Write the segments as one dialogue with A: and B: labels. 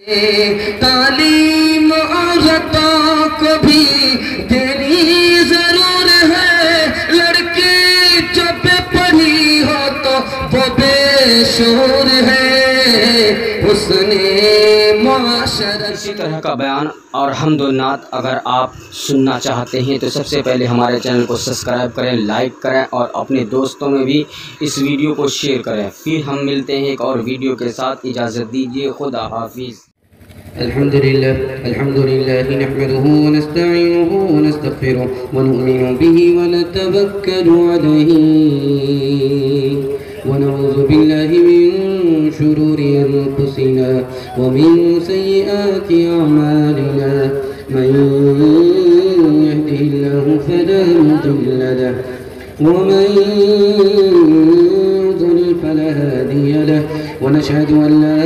A: تعلیم اور عطا کو بھی دینی ضرور ہے، لڑکی جو بے پڑھی ہو تو وہ بے شعور ہے، حسن معاشرت۔
B: اسی طرح کا بیان اور حمد و نعت اگر آپ سننا چاہتے ہیں تو سب سے پہلے ہمارے چینل کو سبسکرائب کریں، لائک کریں اور اپنے دوستوں میں بھی اس ویڈیو کو شیئر کریں۔ پھر ہم ملتے ہیں ایک اور ویڈیو کے ساتھ، اجازت دیجیے، خدا حافظ۔
A: الحمد لله نحمده ونستعينه ونستغفره ونؤمن به ونتوكل عليه ونعوذ بالله من شرور أنفسنا ومن سيئات أعمالنا، من يهده الله فلا مضل له ومن يضلل فلا هادي له، ونشهد أن لا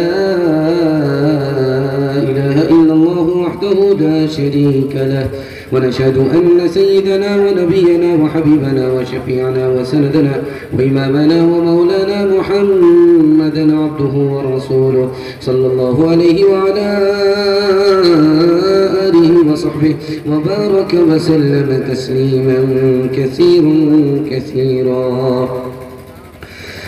A: إله إلا الله وحده لا شريك له، ونشهد أن سيدنا ونبينا وحبيبنا وشفيعنا وسندنا وإمامنا ومولانا محمدا عبده ورسوله صلى الله عليه وعلى آله وصحبه وبارك وسلم تسليما كثيرا.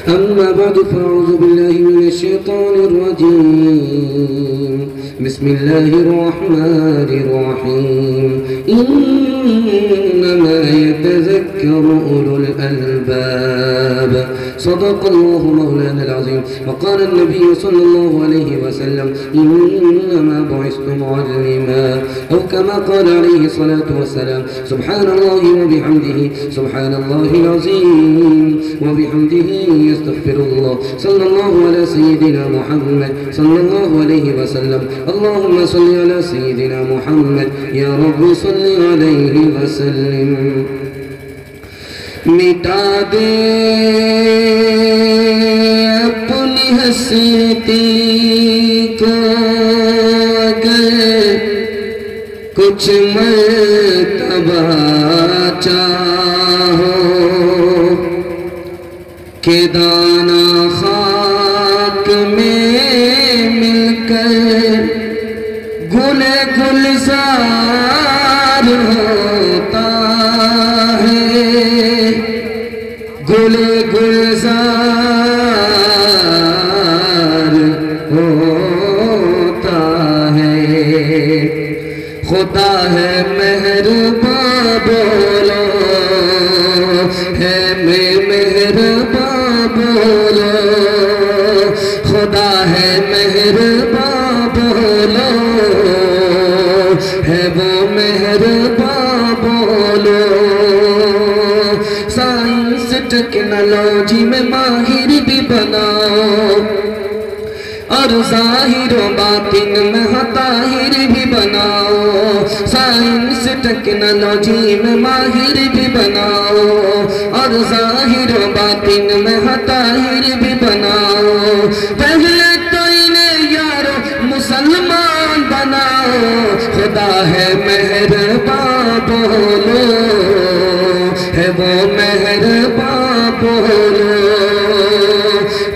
A: أما بعد فأعوذ بالله من الشيطان الرجيم. بسم الله الرحمن الرحيم. إنما يتذكر أولو الألباب. صدق الله مولانا العظيم. وقال النبي صلى الله عليه وسلم إنما بعثت معلما، أو كما قال عليه الصلاة والسلام. سبحان الله وبحمده، سبحان الله العظيم وبحمده، استغفر الله. صلى الله على سيدنا محمد صلى الله عليه وسلم. اللهم صل على سيدنا محمد، يا رب صل عليه وسلم. مٹا دے اپنی ہستی کو اگر کچھ مرتبہ چاہو، کہ دانا خاک میں مل کر گلزار ہوتا ہے، گلزار ہوتا ہے. خدا ہے مہرباں بولو، ہے میں مہرباں بولو، خدا ہے مہرباں بولو، ہے وہ مہرباں بولو. سائنس ٹیکنالوجی میں ماہر بھی بناؤ، اور ظاہر و باطن میں طاہر بھی بناؤ. سائنس ٹیکنالوجی میں ماہر بھی بناؤ، اور ظاہر و باطن میں طاہر بھی بناؤ. پہلے تو انہیں یارو مسلمان بناؤ، خدا ہے مہرباں بولو، ہے وہ مہرباں بولو.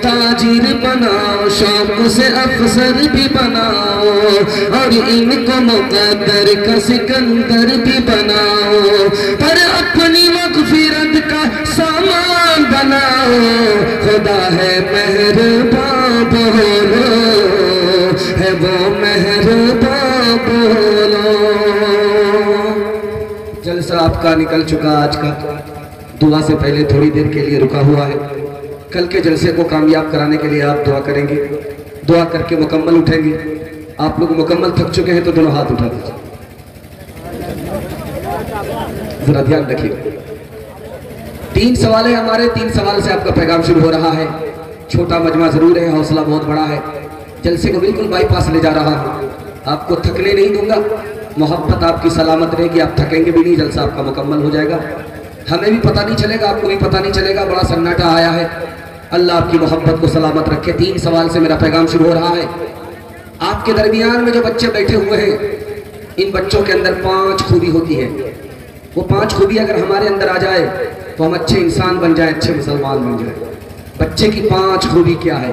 A: تاجر بناؤ، شوق سے افسر بھی بناؤ، اور ان کو مقدر کا سکندر بھی بناؤ. پر اپنی مغفرت کا سامان بناؤ، خدا ہے مہرباں بولو، ہے وہ مہرباں بولو. جلسہ آپ کا نکل چکا آج کا، دعا سے پہلے تھوڑی دیر کے لیے رکا ہوا ہے. کل کے جلسے کو کامیاب کرانے کے لیے آپ دعا کریں گے، دعا کر کے مکمل اٹھیں گے. آپ لوگ مکمل تھک چکے ہیں تو دونوں ہاتھ اٹھا دیجیے، ذرا دھیان رکھیے. 3 سوال ہیں ہمارے، 3 سوال سے آپ کا پیغام شروع ہو رہا ہے. چھوٹا مجمع ضرور ہے، حوصلہ بہت بڑا ہے. جلسے کو بالکل بائی پاس لے جا رہا ہوں. آپ کو تھکنے نہیں دوں گا، محبت آپ کی سلامت رہے گی، آپ تھکیں گے بھی نہیں، جلسہ آپ کا مکمل ہو جائے گا. ہمیں بھی پتہ نہیں چلے گا، آپ کو بھی پتہ نہیں چلے گا، بڑا سناٹا آیا ہے. اللہ آپ کی محبت کو سلامت رکھے. 3 سوال سے میرا پیغام شروع ہو رہا ہے. آپ کے درمیان میں جو بچے بیٹھے ہوئے ہیں، ان بچوں کے اندر 5 خوبی ہوتی ہے. وہ 5 خوبی اگر ہمارے اندر آ جائے تو ہم اچھے انسان بن جائیں، اچھے مسلمان بن جائیں. بچے کی 5 خوبی کیا ہے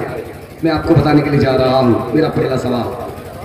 A: میں آپ کو بتانے کے لیے جا رہا ہوں. میرا پہلا سوال،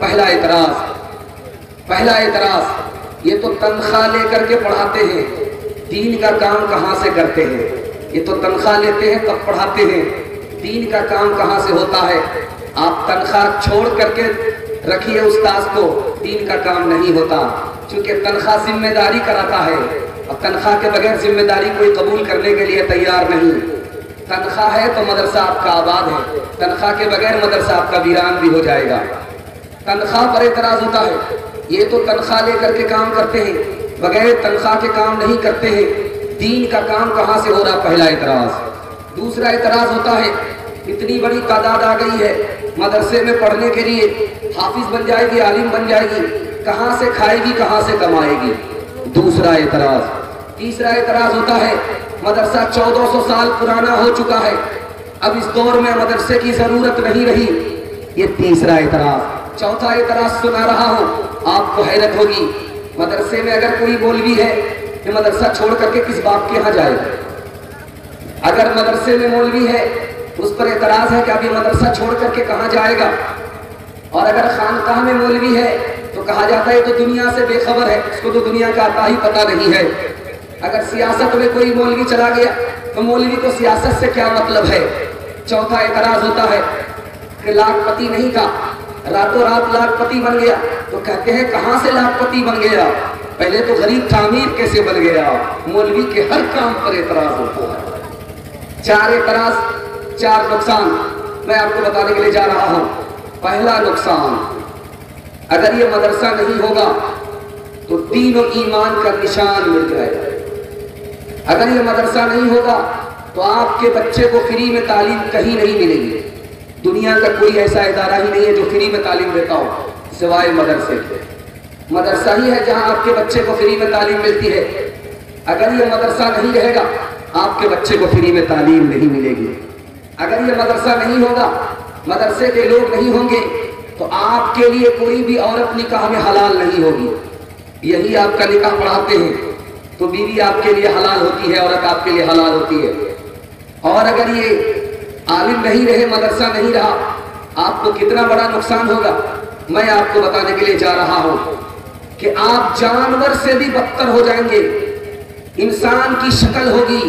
A: پہلا اعتراض یہ تو تنخواہ لے کر کے پڑھاتے ہیں، دین کا کام کہاں سے کرتے ہیں؟ یہ تو تنخواہ لیتے ہیں تب پڑھاتے ہیں، دین کا کام کہاں سے ہوتا ہے؟ آپ تنخواہ چھوڑ کر کے رکھیے استاذ کو، دین کا کام نہیں ہوتا، چونکہ تنخواہ ذمہ داری کراتا ہے، اور تنخواہ کے بغیر ذمہ داری کوئی قبول کرنے کے لیے تیار نہیں۔ تنخواہ ہے تو مدرسہ آپ کا آباد ہے، تنخواہ کے بغیر مدرسہ آپ کا ویران بھی ہو جائے گا۔ تنخواہ پر اعتراض ہوتا ہے، یہ تو تنخواہ لے کر کے کام کرتے ہیں، بغیر تنخواہ کے کام نہیں کرتے ہیں، دین کا کام کہاں سے ہو رہا؟ پہلا اعتراض۔ دوسرا اعتراض ہوتا ہے، اتنی بڑی تعداد آ گئی ہے مدرسے میں پڑھنے کے لیے، حافظ بن جائے گی، عالم بن جائے گی، کہاں سے کھائے گی، کہاں سے کمائے گی؟ دوسرا اعتراض۔ تیسرا اعتراض ہوتا ہے، مدرسہ 1400 سال پرانا ہو چکا ہے، اب اس دور میں مدرسے کی ضرورت نہیں رہی، یہ تیسرا اعتراض۔ چوتھا اعتراض سنا رہا ہوں، آپ کو حیرت ہوگی، مدرسے میں اگر کوئی مولوی ہے کہ مدرسہ چھوڑ کر کے کس باپ کے ہاں جائے گا؟ اگر مدرسے میں مولوی ہے اس پر اعتراض ہے کہ ابھی مدرسہ چھوڑ کر کے کہاں جائے گا، اور اگر خانقاہ میں مولوی ہے تو کہا جاتا ہے تو دنیا سے بے خبر ہے، اس کو تو دنیا کا آتا ہی پتہ نہیں ہے۔ اگر سیاست میں کوئی مولوی چلا گیا تو مولوی کو سیاست سے کیا مطلب ہے؟ چوتھا اعتراض ہوتا ہے کہ لاکھ پتی نہیں تھا، راتوں رات لاکھ پتی بن گیا، تو کہتے ہیں کہاں سے لاکھ پتی بن گیا؟ پہلے تو غریب تعمیر کیسے بن گیا؟ مولوی کے ہر کام پر اعتراض ہوتا ہے۔ چار اعتراض، چار نقصان میں آپ کو بتانے کے لیے جا رہا ہوں۔ پہلا نقصان، اگر یہ مدرسہ نہیں ہوگا تو دین و ایمان کا نشان مل جائے گا۔ اگر یہ مدرسہ نہیں ہوگا تو آپ کے بچے کو فری میں تعلیم کہیں نہیں ملے گی، دنیا کا کوئی ایسا ادارہ ہی نہیں ہے جو فری میں تعلیم دیتا ہو سوائے مدرسے کے۔ مدرسہ ہی ہے جہاں آپ کے بچے کو فری میں تعلیم ملتی ہے۔ اگر یہ مدرسہ نہیں رہے گا آپ کے بچے کو فری میں تعلیم نہیں ملے گی۔ اگر یہ مدرسہ نہیں ہوگا، مدرسے کے لوگ نہیں ہوں گے تو آپ کے لیے کوئی بھی عورت نکاح میں حلال نہیں ہوگی۔ یہی آپ کا نکاح پڑھاتے ہیں تو بیوی آپ کے لیے حلال ہوتی ہے، عورت آپ کے لیے حلال ہوتی ہے۔ اور اگر یہ عالم نہیں رہے، مدرسہ نہیں رہا، آپ کو کتنا بڑا نقصان ہوگا میں آپ کو بتانے کے لیے جا رہا ہوں کہ آپ جانور سے بھی بدتر ہو جائیں گے۔ انسان کی شکل ہوگی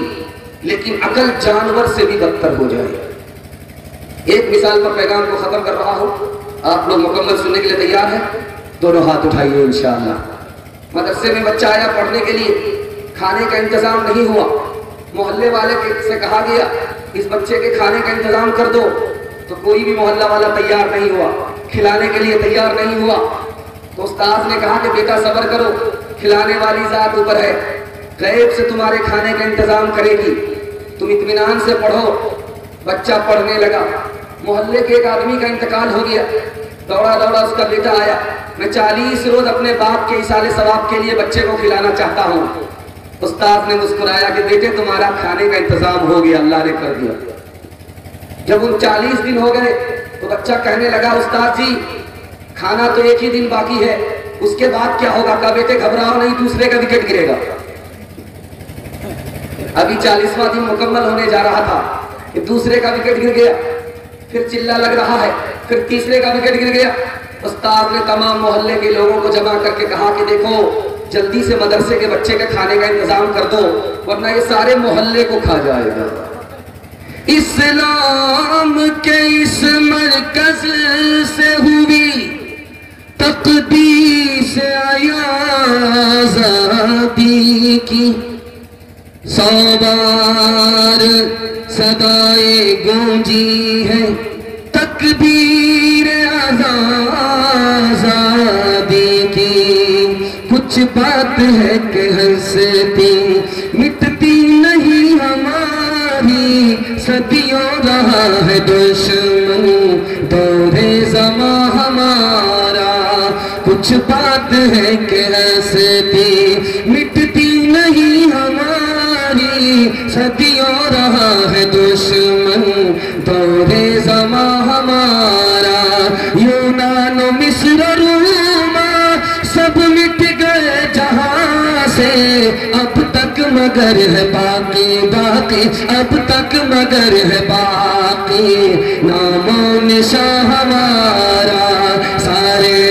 A: لیکن عقل جانور سے بھی بدتر ہو جائے گی۔ ایک مثال پر پیغام کو ختم کر رہا ہوں، آپ لوگ مکمل سننے کے لیے تیار ہیں؟ دونوں ہاتھ اٹھائیے انشاءاللہ۔ مدرسے میں بچہ آیا پڑھنے کے لیے، کھانے کا انتظام نہیں ہوا، محلے والے سے کہا گیا اس بچے کے کھانے کا انتظام کر دو، تو کوئی بھی محلہ والا تیار نہیں ہوا، کھلانے کے لیے تیار نہیں ہوا۔ تو استاذ نے کہا کہ بیٹا صبر کرو، کھلانے والی ذات اوپر ہے، غیب سے تمہارے کھانے کا انتظام کرے گی، تم اطمینان سے پڑھو۔ بچہ پڑھنے لگا، محلے کے ایک آدمی کا انتقال ہو گیا، دوڑا دوڑا اس کا بیٹا آیا، میں 40 روز اپنے باپ کے ایصال ثواب کے لیے بچے کو کھلانا چاہتا ہوں۔ استاد نے مسکرایا کہ بیٹے تمہارا کھانے کا انتظام ہو گیا، اللہ نے کر دیا۔ جب ان 40 دن ہو گئے تو بچہ کہنے لگا استاد جی کھانا تو ایک ہی دن باقی ہے، اس کے بعد کیا ہوگا؟ کہا بیٹے گھبراؤ نہیں، دوسرے کا وکٹ گرے گا۔ ابھی 40واں دن مکمل ہونے جا رہا تھا کہ دوسرے کا وکٹ گر گیا، پھر چلا لگ رہا ہے، پھر تیسرے کا وکٹ گر گیا۔ استاد نے تمام محلے کے لوگوں کو جمع کر کے کہا کہ دیکھو جلدی سے مدرسے کے بچے کے کھانے کا انتظام کر دو ورنہ یہ سارے محلے کو کھا جائے گا۔ اسلام کے اس مرکز سے ہوئی تقدیس آزادی کی، 100 بار صدائے گونجی ہے تکبیر آزادی کی، کچھ بات ہے کہ ہستی مٹتی نہیں ہماری، صدیوں رہا ہے دشمن دور زماں ہمارا، کچھ بات ہے کہ ہستی مٹتی نہیں ہماری، صدیوں رہا ہے دشمن دور زماں ہمارا، یونان و مصر و روما سب مٹ گئے جہاں سے، اب تک مگر ہے باقی باقی، اب تک مگر ہے باقی، نام و نشاں ہمارا، سارے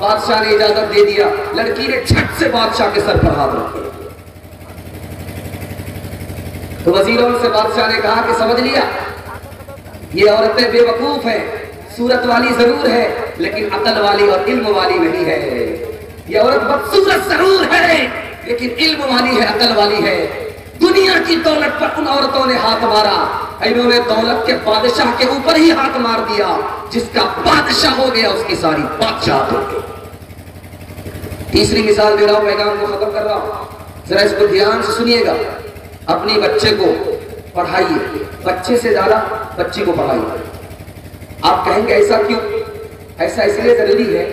A: بادشاہ نے اجازت دے دیا، لڑکی نے جھٹ سے بادشاہ کے سر پر ہاتھ رکھا۔ تو وزیروں سے بادشاہ نے کہا کہ سمجھ لیا یہ عورتیں بے وقوف ہیں، صورت والی ضرور ہے لیکن عقل والی اور علم والی نہیں ہے۔ یہ عورت بدصورت ضرور ہے لیکن علم والی ہے، عقل والی ہے۔ دنیا کی دولت پر ان عورتوں نے ہاتھ مارا، انہوں نے دولت کے بادشاہ کے اوپر ہی ہاتھ مار دیا، جس کا بادشاہ ہو گیا اس کی ساری بادشاہت ہو گئی۔ تیسری مثال دے رہا ہوں، پیغام کو ختم کر رہا ہوں، ذرا اس کو دھیان سے سنیے گا۔ اپنی بچے کو پڑھائیے، بچے سے زیادہ بچی کو پڑھائیے۔ آپ کہیں گے ایسا کیوں؟ ایسا اس لیے ضروری ہے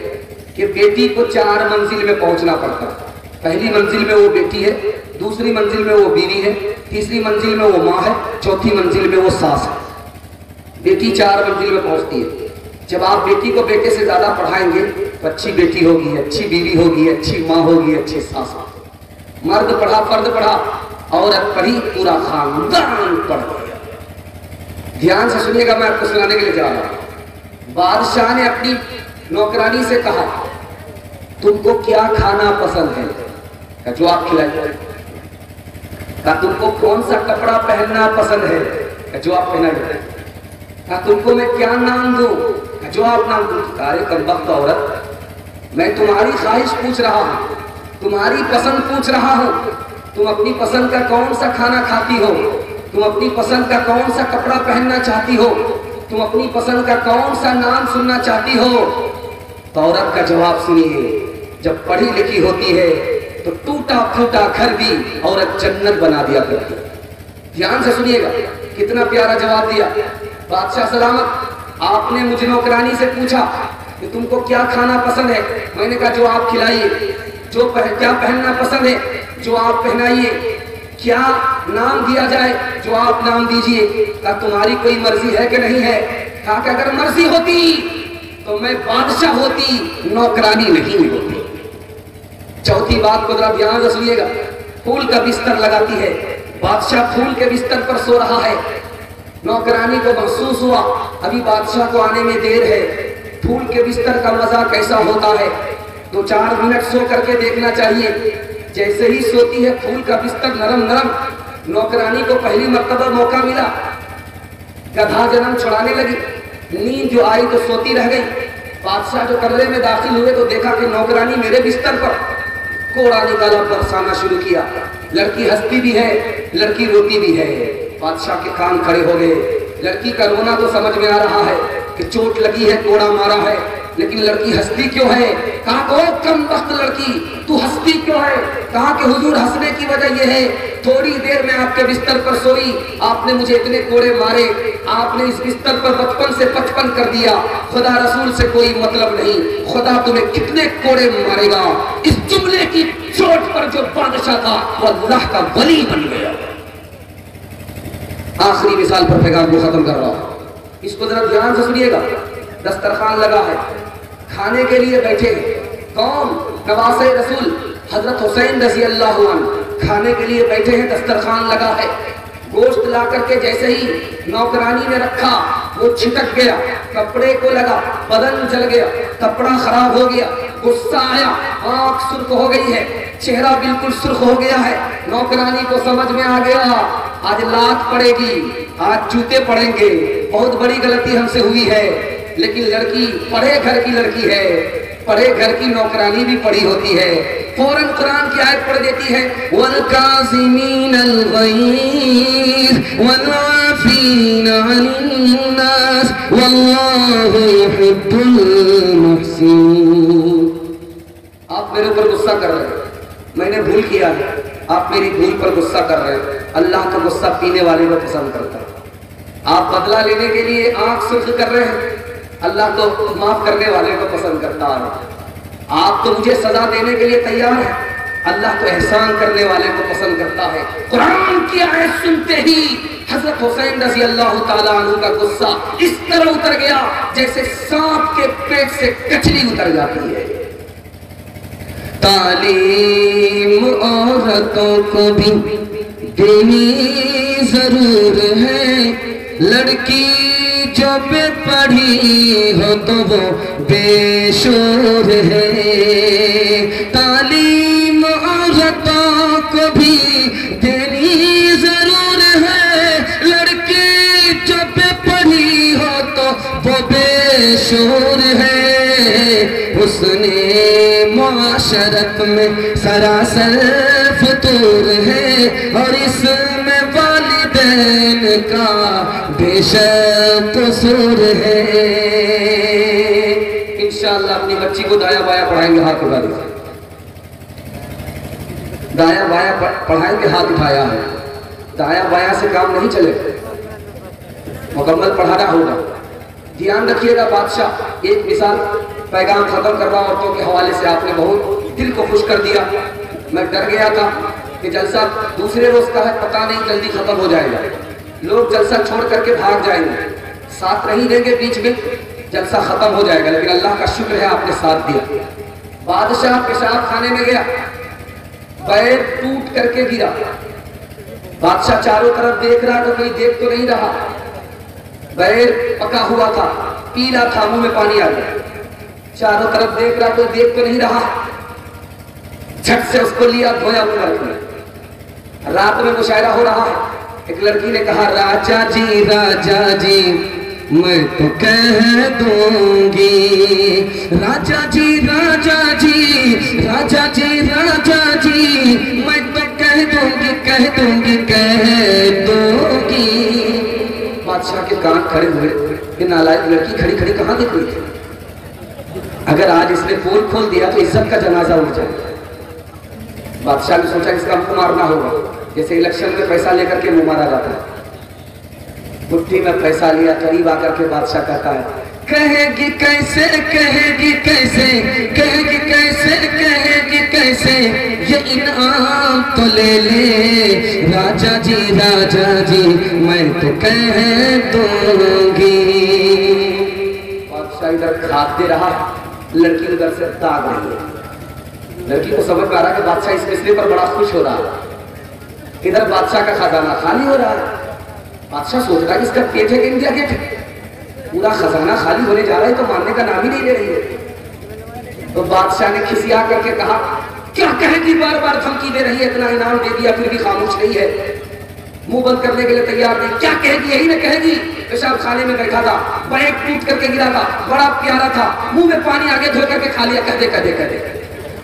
A: کہ بیٹی کو 4 منزل میں پہنچنا پڑتا ہے۔ پہلی منزل میں وہ بیٹی ہے، دوسری منزل میں وہ بیوی ہے، تیسری منزل میں وہ ماں ہے، چوتھی منزل میں وہ ساس ہے۔ بیٹی 4 منزل میں پہنچتی ہے۔ جب آپ بیٹی کو بیٹے سے زیادہ پڑھائیں گے تو اچھی بیٹی ہوگی، اچھی بیوی ہوگی، اچھی ماں ہوگی، اچھی ساس ہوگی۔ مرد پڑھا، فرد پڑھا، عورت پڑھی، پورا خاندان پڑھ گیا۔ دھیان سے سنیے گا، میں آپ کو سنانے کے لیے جا رہا ہوں۔ بادشاہ نے اپنی نوکرانی سے کہا تم کو کیا کھانا پسند ہے؟ کہ جو آپ کھلائیں۔ کہ تم کو کون سا کپڑا پہننا پسند ہے؟ کہ جو آپ پہنائیں۔ کہ تم کو میں کیا نام دوں؟ کہ جو آپ نام دوں۔ کارے کمبخت عورت، میں تمہاری خواہش پوچھ رہا ہوں، تمہاری پسند پوچھ رہا ہوں، تم اپنی پسند کا کون سا کھانا کھاتی ہو؟ تم اپنی پسند کا کون سا کپڑا پہننا چاہتی ہو؟ تم اپنی پسند کا کون سا نام سننا چاہتی ہو؟ تو عورت کا جواب سنیے، جب پڑھی لکھی ہوتی ہے تو ٹوٹا پھوٹا گھر بھی عورت جنت بنا دیا کرتی ہے۔ دھیان سے سنیے گا، کتنا پیارا جواب دیا۔ بادشاہ سلامت، آپ نے مجھ نوکرانی سے پوچھا کہ تم کو کیا کھانا پسند ہے؟ میں نے کہا جو آپ کھلائیے۔ کیا پہننا پسند ہے؟ جو آپ پہنائیے۔ کیا نام دیا جائے؟ جو آپ نام دیجئے۔ کہا تمہاری کوئی مرضی ہے کہ نہیں ہے؟ کہا کہ اگر مرضی ہوتی تو میں بادشاہ ہوتی، نوکرانی نہیں ہوتی۔ چوتھی بات کو ذرا دھیان سے سنیے گا، پھول کا بستر لگاتی ہے، بادشاہ پھول کے بستر پر سو رہا ہے۔ نوکرانی کو محسوس ہوا ابھی بادشاہ کو آنے میں دیر ہے، پھول کے بستر کا مزہ کیسا ہوتا ہے، 2-4 منٹ سو کر کے دیکھنا چاہیے۔ جیسے ہی سوتی ہے پھول کا بستر نرم نرم، نوکرانی کو پہلی مرتبہ موقع ملا، گدھا جنم چھڑانے لگی، نیند جو آئی تو سوتی رہ گئی۔ بادشاہ جو کمرے میں داخل ہوئے تو دیکھا کہ نوکرانی میرے بستر پر کوڑا نکالا، برسانا شروع کیا۔ لڑکی ہنستی بھی ہے، لڑکی روتی بھی ہے۔ بادشاہ کے کان کھڑے ہو گئے۔ لڑکی کا رونا تو سمجھ میں آ رہا ہے کہ چوٹ لگی ہے، کوڑا مارا ہے، لیکن لڑکی ہنستی کیوں ہے؟ کہا کہ کم وقت لڑکی تو ہنستی کیوں ہے؟ کہا کہ حضور ہنسنے کی وجہ یہ ہے تھوڑی دیر میں آپ کے بستر پر سوئی، آپ نے مجھے اتنے کوڑے مارے، آپ نے اس بستر پر 55 سے 55 کر دیا، خدا رسول سے کوئی مطلب نہیں، خدا تمہیں کتنے کوڑے مارے گا۔ اس جملے کی چوٹ پر جو بادشاہ تھا وہ اللہ کا ولی بن گیا۔ آخری مثال پر پیغام کو ختم کر رہا ہوں، اس کو ذرا دھیان سے سنیے گا۔ دسترخوان لگا ہے، کھانے کے لیے بیٹھے ہیں، کون؟ نواسے رسول حضرت حسین رضی اللہ عنہ کھانے کے لیے بیٹھے ہیں، دسترخوان لگا ہے۔ گوشت لا کر کے جیسے ہی نوکرانی نے رکھا وہ چھٹک گیا، کپڑے کو لگا، بدن جل گیا، کپڑا خراب ہو گیا، غصہ آیا، آنکھ سرخ ہو گئی ہے، چہرہ بالکل سرخ ہو گیا ہے۔ نوکرانی کو سمجھ میں آ گیا آج لات پڑے گی، آج جوتے پڑیں گے، بہت بڑی غلطی ہم سے ہوئی ہے۔ لیکن لڑکی پڑھے گھر کی لڑکی ہے، پڑھے گھر کی نوکرانی بھی پڑھی ہوتی ہے، فوراً قرآن کی آیت پڑھ دیتی ہے، وَالْكَاظِمِينَ الْغَيْظَ وَالْعَافِينَ عَنِ النَّاسِ وَاللَّهُ يُحِبُّ الْمُحْسِنِينَ۔ آپ میرے اوپر غصہ کر رہے ہیں، میں نے بھول کیا ہے، آپ میری بھول پر غصہ کر رہے ہیں۔ اللہ کا غصہ پینے والے کو پسند کرتا ہے۔ آپ بدلہ لینے کے لیے آنکھ سرخ کر رہے ہیں، اللہ تو معاف کرنے والے کو پسند کرتا ہے۔ آپ تو مجھے سزا دینے کے لیے تیار ہیں، اللہ تو احسان کرنے والے کو پسند کرتا ہے۔ قرآن کی آیت سنتے ہی حضرت حسین رضی اللہ تعالیٰ عنہ کا غصہ اس طرح اتر گیا جیسے سانپ کے پیٹ سے کچھلی اتر جاتی ہے۔ تعلیم عورتوں کو بھی دینی ضرور ہے، لڑکی جو بے پڑھی ہو تو وہ بے شور ہے، تعلیم عورتوں کو بھی دینی ضرور ہے، لڑکی جو بے پڑھی ہو تو وہ بے شور ہے، حسن معاشرت میں سراسر فطور ہے، اور اس میں والدین کا بے شک قصور ہے۔ انشاءاللہ اپنی بچی کو دایا بایا پڑھائیں گے، ہاتھ اٹھا دیں۔ دایا بایا پڑھائیں گے، ہاتھ اٹھایا ہے۔ دایا بایا سے کام نہیں چلے، مکمل پڑھانا ہوگا۔ دھیان رکھیے گا بادشاہ، ایک مثال پیغام ختم کر رہا عورتوں کے حوالے سے، آپ نے بہت دل کو خوش کر دیا۔ میں ڈر گیا تھا کہ جلسہ دوسرے روز کا ہے، پتہ نہیں جلدی ختم ہو جائے گا، لوگ جلسہ چھوڑ کر کے بھاگ جائیں گے، ساتھ نہیں دیں گے، بیچ میں جلسہ ختم ہو جائے گا، لیکن اللہ کا شکر ہے آپ نے ساتھ دیا۔ بادشاہ پیشاب خانے میں گیا، پیر ٹوٹ کر کے گرا، بادشاہ چاروں طرف دیکھ رہا تو کوئی دیکھ تو نہیں رہا، پیر پکا ہوا تھا، پیلا تھا، منہ میں پانی آ گیا، چاروں طرف دیکھ رہا تو دیکھ تو نہیں رہا، جھٹ سے اس کو لیا، دھویا اوپر رکھا۔ رات میں مشاعرہ ہو رہا ہے، ایک لڑکی نے کہا راجا جی میں تو کہہ دوں گی، راجا جی میں تو کہہ دوں گی۔ بادشاہ کے کان کھڑے ہوئے، یہ نالائق لڑکی کھڑی کھڑی کہاں دیکھ رہی تھی؟ اگر آج اس نے پول کھول دیا تو عزت کا جنازہ اٹھ جائے۔ بادشاہ نے سوچا اس کا منہ مارنا ہوگا، جیسے الیکشن میں پیسہ لے کر کے منہ مارا جاتا ہے۔ مٹھی میں پیسہ لیا، قریب آ کر کے بادشاہ کہتا ہے کہے گی کیسے یہ انعام تو لے لے، راجا جی میں تو کہہ دوں گی۔ بادشاہ ادھر کھاتے رہا، لڑکی ادھر سے داغ رہی ہے۔ لڑکی کو سمجھ میں آ رہا کہ بادشاہ اس فیصلے پر بڑا خوش ہو رہا ہے، ادھر بادشاہ کا خزانہ خالی ہو رہا ہے۔ بادشاہ سوچ رہا ہے کہ اس کا پیٹ ہے کہ انڈیا گیٹ ہے، پورا خزانہ خالی ہونے جا رہا ہے تو ماننے کا نام ہی نہیں لے رہی ہے۔ تو بادشاہ نے کھسیا کر کے کہا کیا کہے گی، بار بار دھمکی دے رہی ہے، اتنا انعام دے دیا پھر بھی خاموش نہیں ہے، منہ بند کرنے کے لیے تیار نہیں، کیا کہے گی، یہی نہ کہے گی۔ پیشاب خانے میں بیٹھا تھا، بیگ ٹوٹ کر کے گرا تھا، بڑا پیارا تھا، منہ میں پانی آگے دھو کر کے کھا لیا، کہہ دے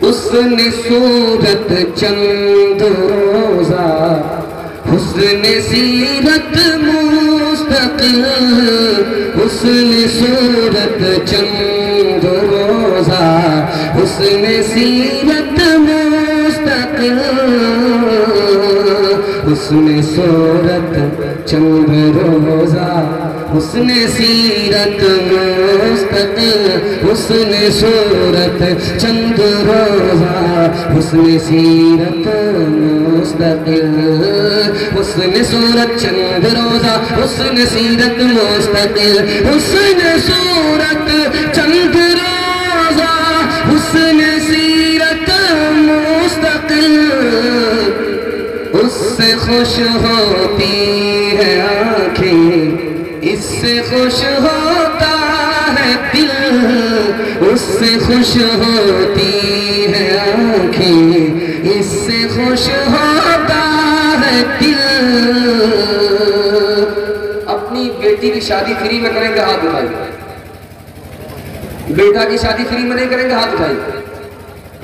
A: اس نے صورت چند روزہ، حسن سیرت مستقل، حسن صورت چند روزہ، حسن سیرت مستقل، حسن صورت چند روزہ، حسن سیرت مستقل، حسن صورت چند روزہ، حسن سیرت مستقل، حسن صورت چند روزہ، حسن سیرت مستقل، حسن صورت چند روزہ، حسن سیرت مستقل، اس سے خوش ہوتی ہے آنکھیں، اس سے خوش ہوتا ہے دل، اس سے خوش ہوتی ہے آنکھیں، اس سے خوش ہوتا ہے دل۔ اپنی بیٹی کی شادی فری میں کریں گے، ہاتھ اٹھائیے۔ بیٹا کی شادی فری میں نہیں کریں گے، ہاتھ اٹھائیے۔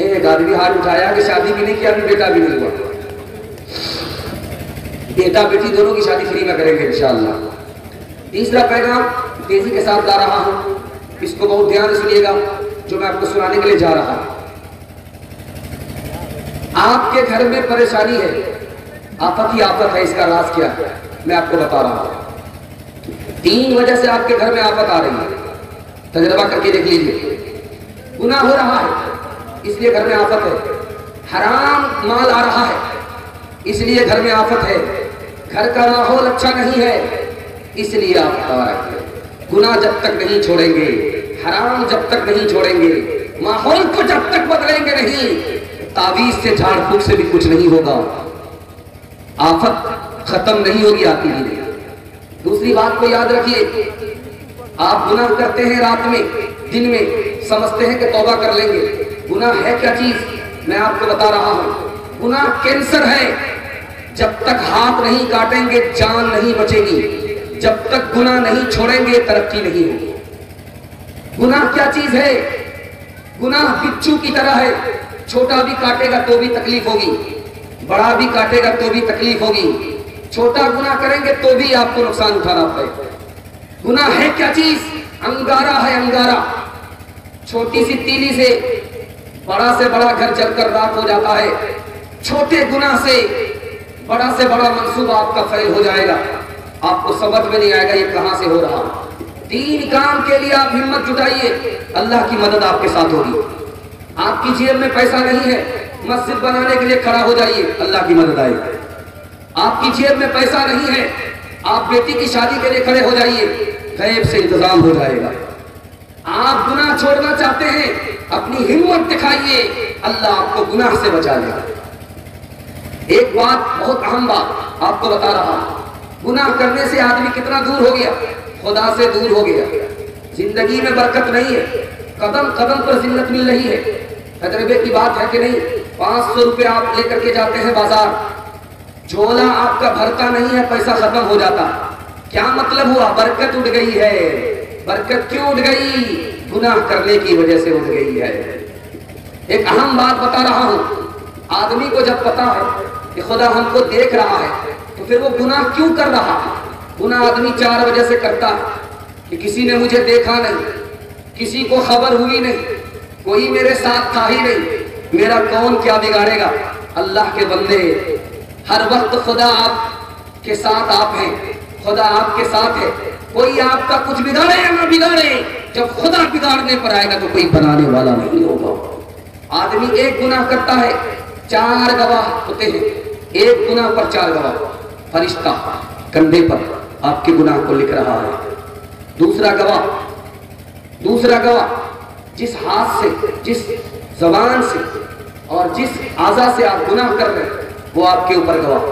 A: ایک آدمی ہاتھ اٹھایا کہ شادی بھی نہیں کیا، ابھی بیٹا بھی نہیں ہوا۔ بیٹا بیٹی دونوں کی شادی فری میں کریں گے انشاءاللہ۔ تیسرا پیغام تیزی کے ساتھ لا رہا ہوں، اس کو بہت دھیان سے سنیے گا جو میں آپ کو سنانے کے لیے جا رہا ہوں۔ آپ کے گھر میں پریشانی ہے، آفت ہی آفت ہے، اس کا راز کیا ہے میں آپ کو بتا رہا ہوں۔ 3 وجہ سے آپ کے گھر میں آفت آ رہی ہے، تجربہ کر کے دیکھ لیجئے۔ گناہ ہو رہا ہے اس لیے گھر میں آفت ہے، حرام مال آ رہا ہے اس لیے گھر میں آفت ہے، گھر کا ماحول اچھا نہیں ہے اس لیے آفت آ رہی ہے۔ گناہ جب تک نہیں چھوڑیں گے، حرام جب تک نہیں چھوڑیں گے، ماحول کو جب تک بدلیں گے نہیں، تعویذ سے جھاڑ پھونک سے بھی کچھ نہیں ہوگا، آفت ختم نہیں ہوگی آتی ہی نہیں۔ دوسری بات کو یاد رکھیے، آپ گناہ کرتے ہیں رات میں، دن میں، سمجھتے ہیں کہ توبہ کر لیں گے۔ گناہ ہے کیا چیز؟ میں آپ کو بتا رہا ہوں، گناہ کینسر ہے۔ جب تک ہاتھ نہیں کاٹیں گے جان نہیں بچے گی، جب تک گناہ نہیں چھوڑیں گے ترقی نہیں ہوگی۔ گناہ کیا چیز ہے؟ گناہ بچھو کی طرح ہے، چھوٹا بھی کاٹے گا تو بھی تکلیف ہوگی، بڑا بھی کاٹے گا تو بھی تکلیف ہوگی۔ چھوٹا گناہ کریں گے تو بھی آپ کو نقصان اٹھانا پڑے گا۔ گناہ ہے کیا چیز؟ انگارہ ہے، انگارہ۔ چھوٹی سی تیلی سے بڑا سے بڑا گھر جل کر راکھ ہو جاتا ہے، چھوٹے گناہ سے بڑا منصوبہ آپ کا فیل ہو جائے گا۔ آپ کو سمجھ میں نہیں آئے گا یہ کہاں سے ہو رہا۔ تین کام کے لیے آپ ہمت جٹائیے، اللہ کی مدد آپ کے ساتھ ہوگی۔ آپ کی جیب میں پیسہ نہیں ہے، مسجد بنانے کے لیے کھڑا ہو جائیے، اللہ کی مدد آئے گی۔ آپ کی جیب میں پیسہ نہیں ہے، آپ بیٹی کی شادی کے لیے کھڑے ہو جائیے، غیب سے انتظام ہو جائے گا۔ آپ گناہ چھوڑنا چاہتے ہیں، اپنی ہمت دکھائیے، اللہ آپ کو گناہ سے بچا لے گا۔ ایک بات، بہت اہم بات آپ کو بتا رہا ہوں، گناہ کرنے سے آدمی کتنا دور ہو گیا، خدا سے دور ہو گیا۔ زندگی میں برکت نہیں ہے، قدم قدم پر ذلت مل رہی ہے۔ تجربے کی بات ہے کہ نہیں؟ 500 روپے آپ لے کر کے جاتے ہیں بازار، جھولا آپ کا بھرتا نہیں ہے، پیسہ ختم ہو جاتا۔ کیا مطلب ہوا؟ برکت اٹھ گئی ہے۔ برکت کیوں اٹھ گئی؟ گناہ کرنے کی وجہ سے اٹھ گئی ہے۔ ایک اہم بات بتا رہا ہوں، آدمی کو جب پتا ہے کہ خدا ہم کو دیکھ رہا ہے تو پھر وہ گناہ کیوں کر رہا ہے؟ گناہ آدمی 4 وجہ سے کرتا ہے کہ کسی نے مجھے دیکھا نہیں، کسی کو خبر ہوئی نہیں، کوئی میرے ساتھ تھا ہی نہیں، میرا کون کیا بگاڑے گا۔ اللہ کے بندے، ہر وقت خدا آپ کے ساتھ آپ ہیں، خدا آپ کے ساتھ ہے۔ کوئی آپ کا کچھ بگاڑے یا نہ بگاڑے، جب خدا بگاڑنے پر آئے گا تو کوئی بنانے والا نہیں ہوگا۔ آدمی ایک گناہ کرتا ہے، 4 گواہ ہوتے ہیں، ایک گناہ پر 4 گواہ۔ فرشتہ کندھے پر آپ کے گناہ کو لکھ رہا ہے۔ دوسرا گواہ جس ہاتھ سے، جس زبان سے اور جس اعضاء سے آپ گناہ کر رہے ہیں وہ آپ کے اوپر گواہ۔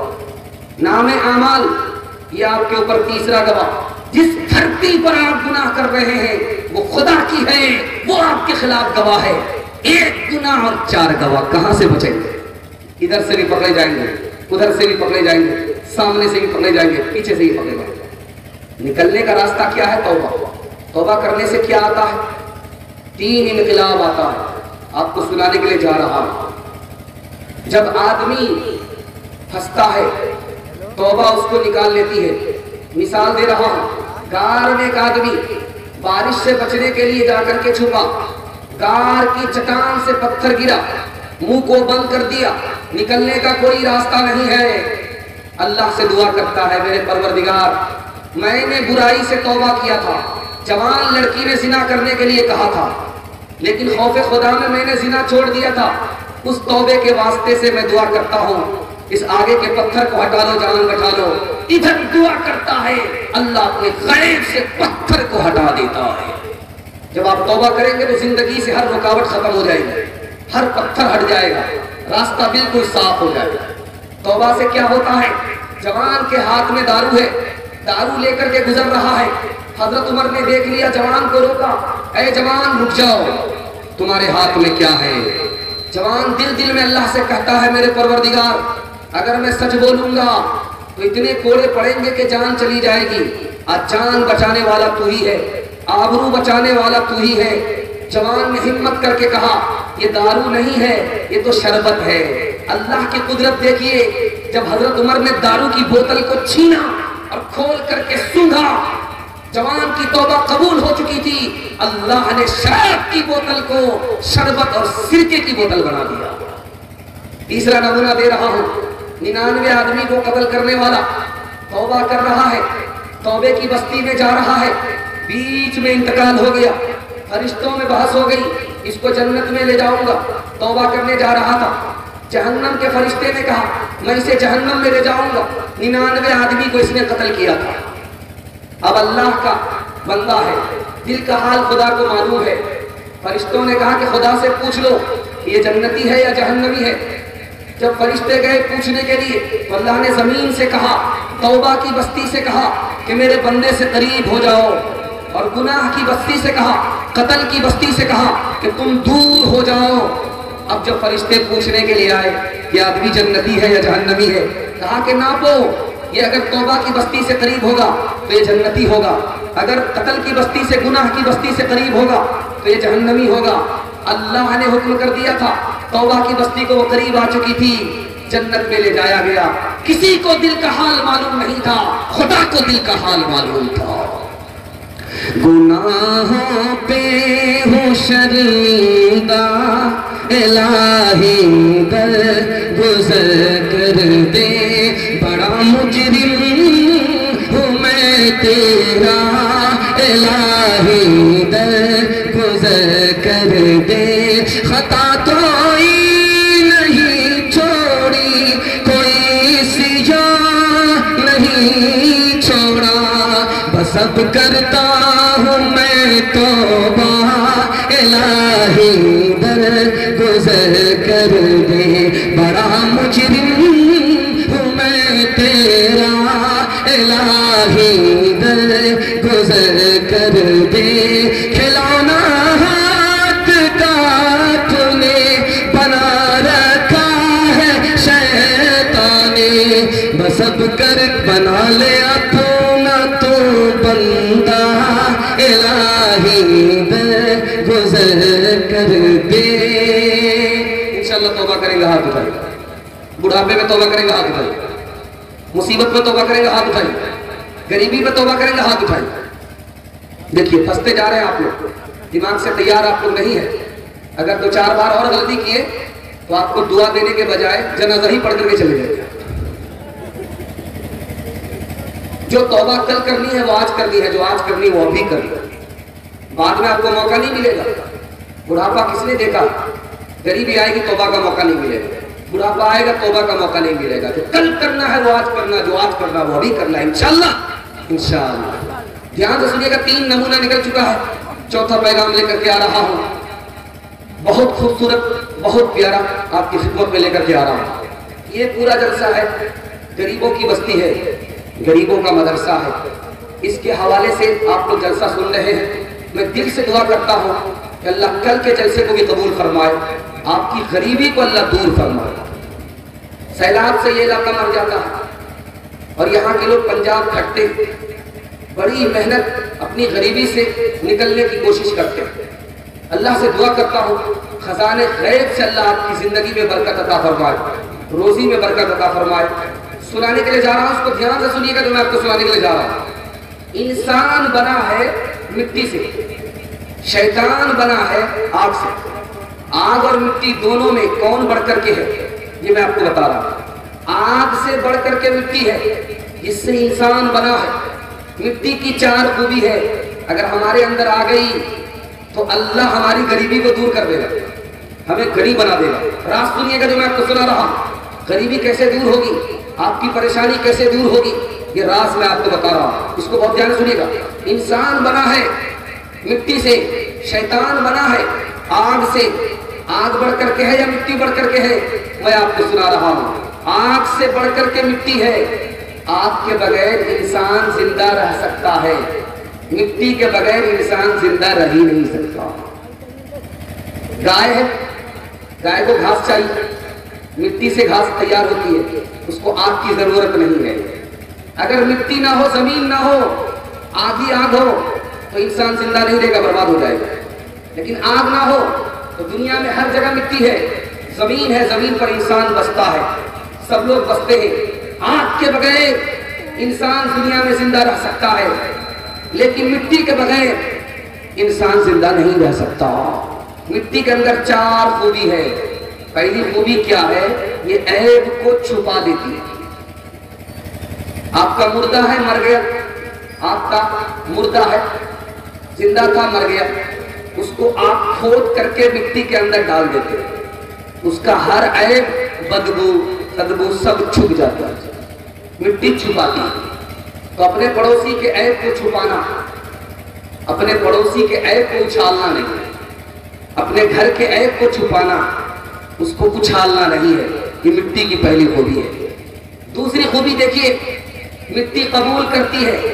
A: نام اعمال یہ آپ کے اوپر تیسرا گواہ۔ جس دھرتی پر آپ گناہ کر رہے ہیں وہ خدا کی ہے، وہ آپ کے خلاف گواہ ہے۔ ایک گناہ اور 4 گواہ، کہاں سے بچیں گے؟ ادھر سے بھی پکڑے جائیں گے، ادھر سے بھی پکڑے جائیں گے، سامنے سے بھی پکڑے جائیں گے، پیچھے سے بھی پکڑے جائیں گے۔ نکلنے کا راستہ کیا ہے؟ توبہ۔ توبہ کرنے سے کیا آتا ہے؟ 3 انقلاب آتا ہے، آپ کو سنانے کے لیے جا رہا ہوں۔ جب آدمی پھنستا ہے توبہ اس کو نکال لیتی ہے۔ مثال دے رہا ہوں، غار میں ایک آدمی بارش سے بچنے کے لیے جا کر کے چھپا، غار کی چٹان سے پتھر گرا، منہ کو بند کر دیا، نکلنے کا کوئی راستہ نہیں ہے۔ اللہ سے دعا کرتا ہے، میرے پروردگار میں نے برائی سے توبہ کیا تھا، جوان لڑکی نے زنا کرنے کے لیے کہا تھا، لیکن خوف خدا میں نے زنا چھوڑ دیا تھا، اس توبے کے واسطے سے میں دعا کرتا ہوں، اس آگے کے پتھر کو ہٹا لو، جان بچا لو۔ ادھر دعا کرتا ہے، اللہ اپنے غیب سے پتھر کو ہٹا دیتا ہے۔ جب آپ توبہ کریں گے تو زندگی سے ہر رکاوٹ ختم ہو جائے گی، ہر پتھر ہٹ جائے گا، راستہ بالکل صاف ہو جائے گا۔ توبہ سے کیا ہوتا ہے؟ جوان کے ہاتھ میں دارو ہے، دارو لے کر کے گزر رہا ہے، حضرت عمر نے دیکھ لیا، جوان کو روکا، اے جوان رک جاؤ، تمہارے ہاتھ میں کیا ہے؟ جوان دل میں اللہ سے کہتا ہے، میرے پروردگار اگر میں سچ بولوں گا تو اتنے کوڑے پڑیں گے کہ جان چلی جائے گی، آج جان بچانے والا تو ہی ہے، آبرو بچانے والا تو ہی ہے۔ جوان نے ہمت کر کے کہا، یہ دارو نہیں ہے، یہ تو شربت ہے۔ اللہ کی قدرت دیکھیے، جب حضرت عمر نے دارو کی بوتل کو چھینا اور کھول کر کے سونگھا، جوان کی توبہ قبول ہو چکی تھی، اللہ نے شراب کی بوتل کو شربت اور سرکے کی بوتل بنا دیا۔ تیسرا نمونہ دے رہا ہوں، 99 آدمی کو قتل کرنے والا توبہ کر رہا ہے، توبے کی بستی میں جا رہا ہے، بیچ میں انتقال ہو گیا، فرشتوں میں بحث ہو گئی، اس کو جنت میں لے جاؤں گا، توبہ کرنے جا رہا تھا، جہنم کے فرشتے نے کہا میں اسے جہنم میں لے جاؤں گا، 99 آدمی کو اس نے قتل کیا تھا۔ اب اللہ کا بندہ ہے، دل کا حال خدا کو معلوم ہے، فرشتوں نے کہا کہ خدا سے پوچھ لو یہ جنتی ہے یا جہنمی ہے۔ جب فرشتے گئے پوچھنے کے لیے تو اللہ نے زمین سے کہا، توبہ کی بستی سے کہا کہ میرے بندے سے قریب ہو جاؤ۔ اور گناہ کی بستی سے کہا، قتل کی بستی سے کہا کہ تم دور ہو جاؤ۔ اب جب فرشتے پوچھنے کے لیے آئے کہ آدمی جنتی ہے یا جہنمی ہے، کہا کہ ناپو، یہ اگر توبہ کی بستی سے قریب ہوگا تو یہ جنتی ہوگا، اگر قتل کی بستی سے، گناہ کی بستی سے قریب ہوگا تو یہ جہنمی ہوگا۔ اللہ نے حکم کر دیا تھا، توبہ کی بستی کو وہ قریب آ چکی تھی، جنت میں لے جایا گیا۔ کسی کو دل کا حال معلوم نہیں تھا، خدا کو دل کا حال معلوم تھا۔ گناہوں پہ ہوں شرمندہ، الہی در گزر کر دے، بڑا مجرم ہوں میں تیرا، الہی در گزر کر دے۔ خطا تو نہیں چھوڑی، کوئی سیاہ نہیں چھوڑا، بس اب کرتا ہوں میں توبہ، الہی در گزر کر دے، بڑا مجرم ہوں میں تیرا، الہی در گزر کر دے۔ کھلونا ہاتھ کا تو نے بنا رکھا ہے شیطان نے، بس اب کر بنا لے اپنا تو بندہ، الہی در گزر کر دے۔ انشاءاللہ توبہ کریں گے ہاتھ اٹھائیں، بڑھاپے میں توبہ کریں گے ہاتھ اٹھائیں، مصیبت میں توبہ کریں گے ہاتھ اٹھائیں، غریبی میں توبہ کریں گے ہاتھ اٹھائیں۔ دیکھیے پھنستے جا رہے ہیں آپ لوگ، دماغ سے تیار آپ لوگ نہیں ہیں۔ اگر 2-4 بار اور غلطی کیے تو آپ کو دعا دینے کے بجائے جنازہ ہی پڑھ کر کے چلے جائیں۔ جو توبہ کل کرنی ہے وہ آج کرنی ہے، جو آج کرنی ہے وہ ابھی کرنی ہے، بعد میں آپ کو موقع نہیں ملے گا۔ بڑھاپا کس نے دیکھا؟ غریبی آئے گی توبہ کا موقع نہیں ملے گا، بڑھاپا آئے گا توبہ کا موقع نہیں ملے گا۔ جو کل کرنا ہے وہ آج کرنا، جو آج کرنا وہ ابھی کرنا ہے، انشاءاللہ انشاءاللہ۔ دھیان سے سنیے گا، 3 نمونہ نکل چکا ہے، 4تھا پیغام لے کر کے آ رہا ہوں، بہت خوبصورت، بہت پیارا آپ کی خدمت میں لے کر کے آ رہا ہوں۔ یہ پورا جلسہ ہے، غریبوں کی بستی ہے، غریبوں کا مدرسہ ہے، اس کے حوالے سے آپ لوگ جلسہ سن رہے ہیں۔ میں دل سے دعا کرتا ہوں کہ اللہ کل کے جلسے کو بھی قبول فرمائے، آپ کی غریبی کو اللہ دور فرمائے۔ سیلاب سے یہ علاقہ مر جاتا ہے اور یہاں کے لوگ پنجاب کھٹتے، بڑی محنت اپنی غریبی سے نکلنے کی کوشش کرتے ہیں۔ اللہ سے دعا کرتا ہوں خزانے غیب سے اللہ آپ کی زندگی میں برکت عطا فرمائے، روزی میں برکت عطا فرمائے۔ سنانے کے لیے جا رہا ہوں، اس کو دھیان سے سنیے گا جو میں آپ کو سنانے کے لیے جا رہا ہوں۔ انسان بنا ہے مٹی سے، شیطان بنا ہے آگ سے۔ آگ اور مٹی دونوں میں کون بڑھ کر کے ہے یہ میں آپ کو بتا رہا ہوں۔ آگ سے بڑھ کر کے مٹی ہے، جس سے انسان بنا ہے۔ مٹی کی 4 خوبی ہے، اگر ہمارے اندر آ گئی تو اللہ ہماری غریبی کو دور کر دے گا، ہمیں غریب بنا دے گا۔ راز سنیے گا جو میں آپ کو سنا رہا ہوں، غریبی کیسے دور ہوگی، آپ کی پریشانی کیسے دور ہوگی، یہ راز میں آپ کو بتا رہا ہوں، اس کو بہت دھیان سے سنیے گا۔ انسان بنا ہے مٹی سے، شیطان بنا ہے آگ سے۔ آگ بڑھ کر کے ہے یا مٹی بڑھ کر کے ہے؟ میں آپ کو سنا رہا ہوں، آگ سے بڑھ کر کے مٹی ہے۔ آگ کے بغیر انسان زندہ رہ سکتا ہے، مٹی کے بغیر انسان زندہ رہ ہی نہیں سکتا۔ گائے ہے، گائے کو گھاس چاہیے، مٹی سے گھاس تیار ہوتی ہے، اس کو آگ کی ضرورت نہیں ہے۔ اگر مٹی نہ ہو، زمین نہ ہو، آگ ہی آگ ہو تو انسان زندہ نہیں رہے گا، برباد ہو جائے گا۔ لیکن آگ نہ ہو تو دنیا میں ہر جگہ مٹی ہے، زمین ہے، زمین پر انسان بستا ہے، سب لوگ بستے ہیں۔ آگ کے بغیر انسان دنیا میں زندہ رہ سکتا ہے، لیکن مٹی کے بغیر انسان زندہ نہیں رہ سکتا۔ مٹی کے اندر 4 خوبی ہے۔ پہلی خوبی کیا ہے؟ یہ عیب کو چھپا دیتی ہے۔ آپ کا مردہ ہے، مر گیا، آپ کا مردہ ہے، زندہ تھا، مر گیا، اس کو آپ کھود کر کے مٹی کے اندر ڈال دیتے ہیں، اس کا ہر عیب، بدبو، بدبو سب چھپ جاتا ہے، مٹی چھپاتی ہے۔ تو اپنے پڑوسی کے عیب کو چھپانا، اپنے پڑوسی کے عیب کو اچھالنا نہیں، اپنے گھر کے عیب کو چھپانا، اس کو اچھالنا نہیں ہے، یہ مٹی کی پہلی خوبی ہے۔ دوسری خوبی دیکھیے، مٹی قبول کرتی ہے،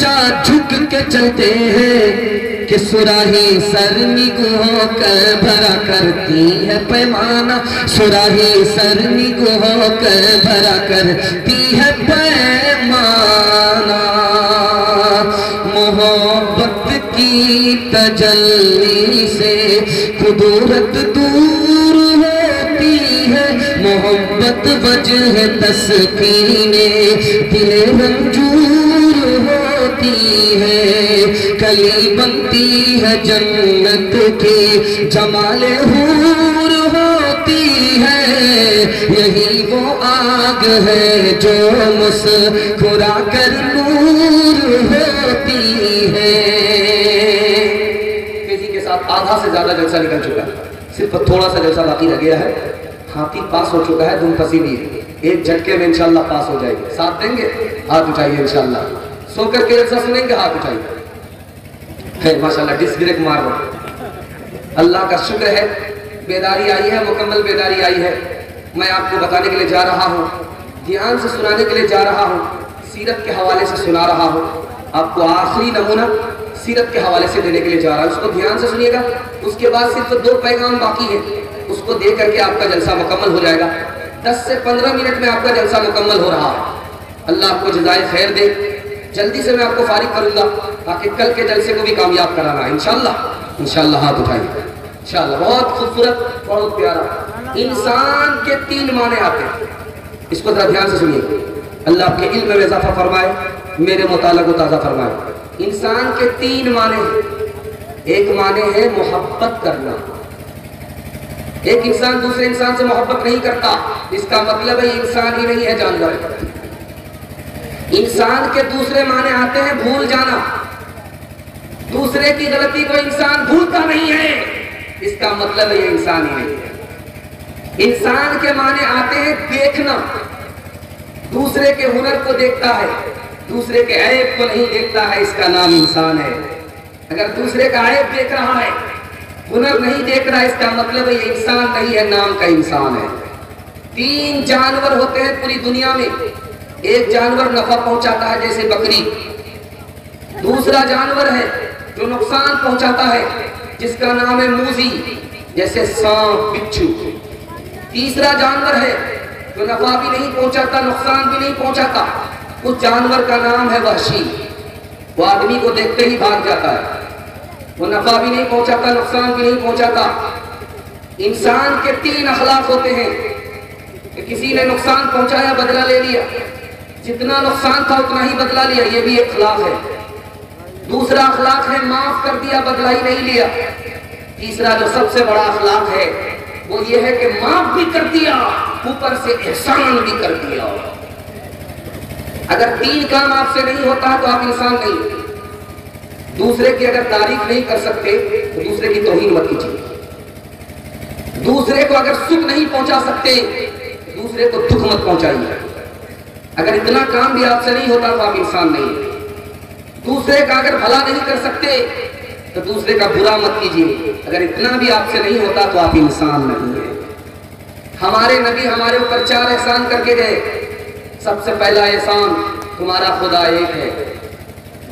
A: ہمیشہ جھک کے چلتے ہیں کہ سراہی سر نگہوں کر بھرا کرتی ہے پیمانہ، سراہی سر نگہوں کر بھرا کرتی ہے پیمانہ، محبت کی تجلی سے قدرت دور ہوتی ہے، محبت وجہ تسکین دل رنجور ہوتی ہے، کلی بنتی ہے جنت کی جمال حور ہوتی ہے، یہی وہ آگ ہے جو مسکرا کر نور ہوتی ہے۔ تیزی کے ساتھ آدھا سے زیادہ جلسہ نکل چکا ہے، صرف تھوڑا سا جلسہ باقی رہ گیا ہے۔ ہاتھی پاس ہو چکا ہے، دم پسینی ہے، ایک جھٹکے میں انشاءاللہ پاس ہو جائے گی۔ ساتھ دیں گے؟ ہاتھ اٹھائیے انشاءاللہ۔ سو کر کے جلسہ سنیں گے؟ ہاتھ اٹھائیے۔ خیر ماشاءاللہ ڈس بریک مار رہا۔ اللہ کا شکر ہے بیداری آئی ہے، مکمل بیداری آئی ہے۔ میں آپ کو بتانے کے لیے جا رہا ہوں، دھیان سے سنانے کے لیے جا رہا ہوں، سیرت کے حوالے سے سنا رہا ہوں۔ آپ کو آخری نمونہ سیرت کے حوالے سے دینے کے لیے جا رہا ہوں، اس کو دھیان سے سنیے گا۔ اس کے بعد صرف 2 پیغام باقی ہے، اس کو دے کر کے آپ کا جلسہ مکمل ہو جائے گا۔ 10 سے 15 منٹ میں آپ کا جلسہ مکمل ہو رہا ہے۔ اللہ آپ کو جزائے خیر دے۔ جلدی سے میں آپ کو فارغ کروں گا تاکہ کل کے جلسے کو بھی کامیاب کرانا ہے انشاءاللہ۔ انشاءاللہ ہاتھ اٹھائیے انشاءاللہ۔ بہت خوبصورت، بہت پیارا۔ انسان کے 3 معنی آتے ہیں، اس کو ذرا دھیان سے سنیے۔ اللہ آپ کے علم میں اضافہ فرمائے، میرے مطالعہ کو تازہ فرمائے۔ انسان کے 3 معنی ہیں۔ ایک معنی ہے محبت کرنا، ایک انسان دوسرے انسان سے محبت نہیں کرتا، اس کا مطلب ہے انسان ہی نہیں ہے، جانور ہے۔ انسان کے دوسرے معنی آتے ہیں بھول جانا، دوسرے کی غلطی کو انسان بھولتا نہیں ہے، اس کا مطلب ہے یہ انسان ہی نہیں ہے۔ انسان کے معنی آتے ہیں دیکھنا، دوسرے کے ہنر کو دیکھتا ہے، دوسرے کے عیب کو نہیں دیکھتا ہے، اس کا نام انسان ہے۔ اگر دوسرے کا عیب دیکھ رہا ہے، ہنر نہیں دیکھ رہا، اس کا مطلب ہے یہ انسان نہیں ہے، نام کا انسان ہے۔ 3 جانور ہوتے ہیں پوری دنیا میں۔ ایک جانور نفع پہنچاتا ہے جیسے بکری، دوسرا جانور ہے جو نقصان پہنچاتا ہے جس کا نام ہے موذی جیسے سانپ بچھو، تیسرا جانور ہے جو نفع بھی نہیں پہنچاتا نقصان بھی نہیں پہنچاتا، اس جانور کا نام ہے وحشی، وہ آدمی کو دیکھتے ہی بھاگ جاتا ہے، وہ نفع بھی نہیں پہنچاتا نقصان بھی نہیں پہنچاتا۔ انسان کے 3 اخلاق ہوتے ہیں کہ کسی نے نقصان پہنچایا بدلہ لے لیا، جتنا نقصان تھا اتنا ہی بدلہ لیا، یہ بھی ایک اخلاق ہے۔ دوسرا اخلاق ہے معاف کر دیا، بدلہ ہی نہیں لیا۔ تیسرا جو سب سے بڑا اخلاق ہے وہ یہ ہے کہ معاف بھی کر دیا، اوپر سے احسان بھی کر دیا۔ اگر 3 کام آپ سے نہیں ہوتا تو آپ انسان نہیں۔ دوسرے کی اگر تعریف نہیں کر سکتے تو دوسرے کی توہین مت کیجیے، دوسرے کو اگر سکھ نہیں پہنچا سکتے دوسرے کو دکھ مت پہنچائیے۔ اگر اتنا کام بھی آپ سے نہیں ہوتا تو آپ انسان نہیں۔ دوسرے کا اگر بھلا نہیں کر سکتے تو دوسرے کا برا مت کیجیے، اگر اتنا بھی آپ سے نہیں ہوتا تو آپ انسان نہیں ہیں۔ ہمارے نبی ہمارے اوپر 4 احسان کر کے گئے۔ سب سے پہلا احسان تمہارا خدا ایک ہے،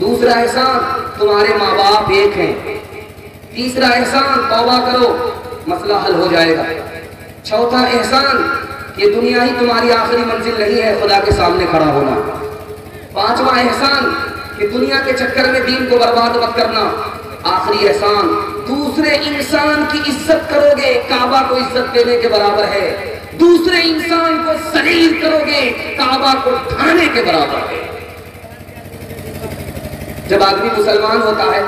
A: دوسرا احسان تمہارے ماں باپ ایک ہیں، تیسرا احسان توبہ کرو مسئلہ حل ہو جائے گا، چوتھا احسان یہ دنیا ہی تمہاری آخری منزل نہیں ہے، خدا کے سامنے کھڑا ہونا، پانچواں احسان کہ دنیا کے چکر میں دین کو برباد مت کرنا، آخری احسان دوسرے انسان کی عزت کرو گے، کعبہ کو عزت دینے کے برابر ہے، دوسرے انسان کو ذلیل کرو گے، کعبہ کو ڈھانے کے برابر ہے۔ جب آدمی مسلمان ہوتا ہے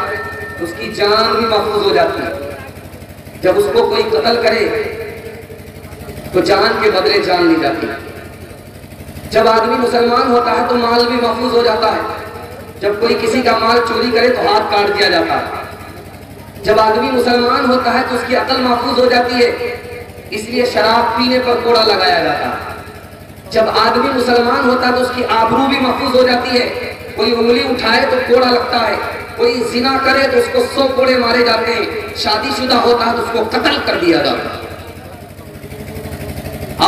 A: اس کی جان بھی محفوظ ہو جاتی ہے، جب اس کو کوئی قتل کرے تو جان کے بدلے جان لی جاتی ہے، جب آدمی مسلمان ہوتا ہے تو مال بھی محفوظ ہو جاتا ہے، جب کوئی کسی کا مال چوری کرے تو ہاتھ کاٹ دیا جاتا ہے، جب آدمی مسلمان ہوتا ہے تو اس کی عقل محفوظ ہو جاتی ہے، اس لیے شراب پینے پر کوڑا لگایا جاتا ہے، جب آدمی مسلمان ہوتا ہے تو اس کی آبرو بھی محفوظ ہو جاتی ہے، کوئی انگلی اٹھائے تو کوڑا لگتا ہے، کوئی زنا کرے تو اس کو 100 کوڑے مارے جاتے ہیں، شادی شدہ ہوتا ہے تو اس کو قتل کر دیا جاتا ہے۔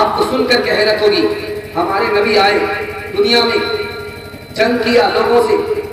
A: آپ کو سن کر کے حیرت ہوگی، ہمارے نبی آئے دنیا میں، جنگ کیا لوگوں سے،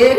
A: 1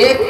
A: 1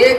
A: 1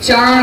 A: 4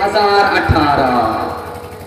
A: 1018।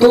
A: 2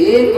A: 1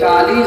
A: 40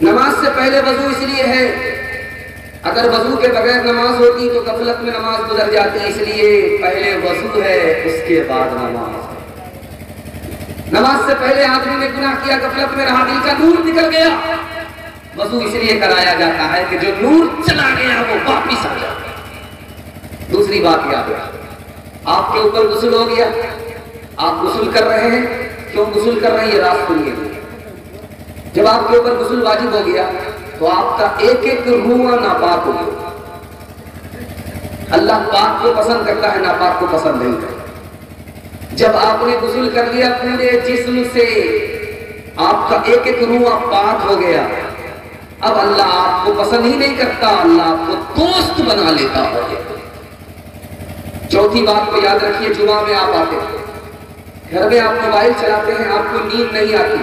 A: نماز سے پہلے وضو اس لیے ہے، اگر وضو کے بغیر نماز ہوتی تو غفلت میں نماز گزر جاتی، اس لیے پہلے وضو ہے اس کے بعد نماز۔ نماز سے پہلے آدمی نے گناہ کیا، غفلت میں رہا، دل کا نور نکل گیا، وضو اس لیے کرایا جاتا ہے کہ جو نور چلا گیا وہ واپس آ جائے۔ دوسری بات یاد ہے، آپ کے اوپر غسل ہو گیا، آپ غسل کر رہے ہیں، کیوں غسل کر رہے ہیں یہ راز سنیے۔ جب آپ کے اوپر غسل واجب ہو گیا تو آپ کا ایک ایک روح ناپاک ہو گیا۔ اللہ پاک کو پسند کرتا ہے، ناپاک کو پسند نہیں کرتا۔ جب آپ نے غسل کر لیا پورے جسم سے، آپ کا ایک ایک روح پاک ہو گیا، اب اللہ آپ کو پسند ہی نہیں کرتا، اللہ آپ کو دوست بنا لیتا ہے۔ چوتھی بات کو یاد رکھیے، جمعہ میں آپ آتے ہیں، گھر میں آپ موبائل چلاتے ہیں، آپ کو نیند نہیں آتی،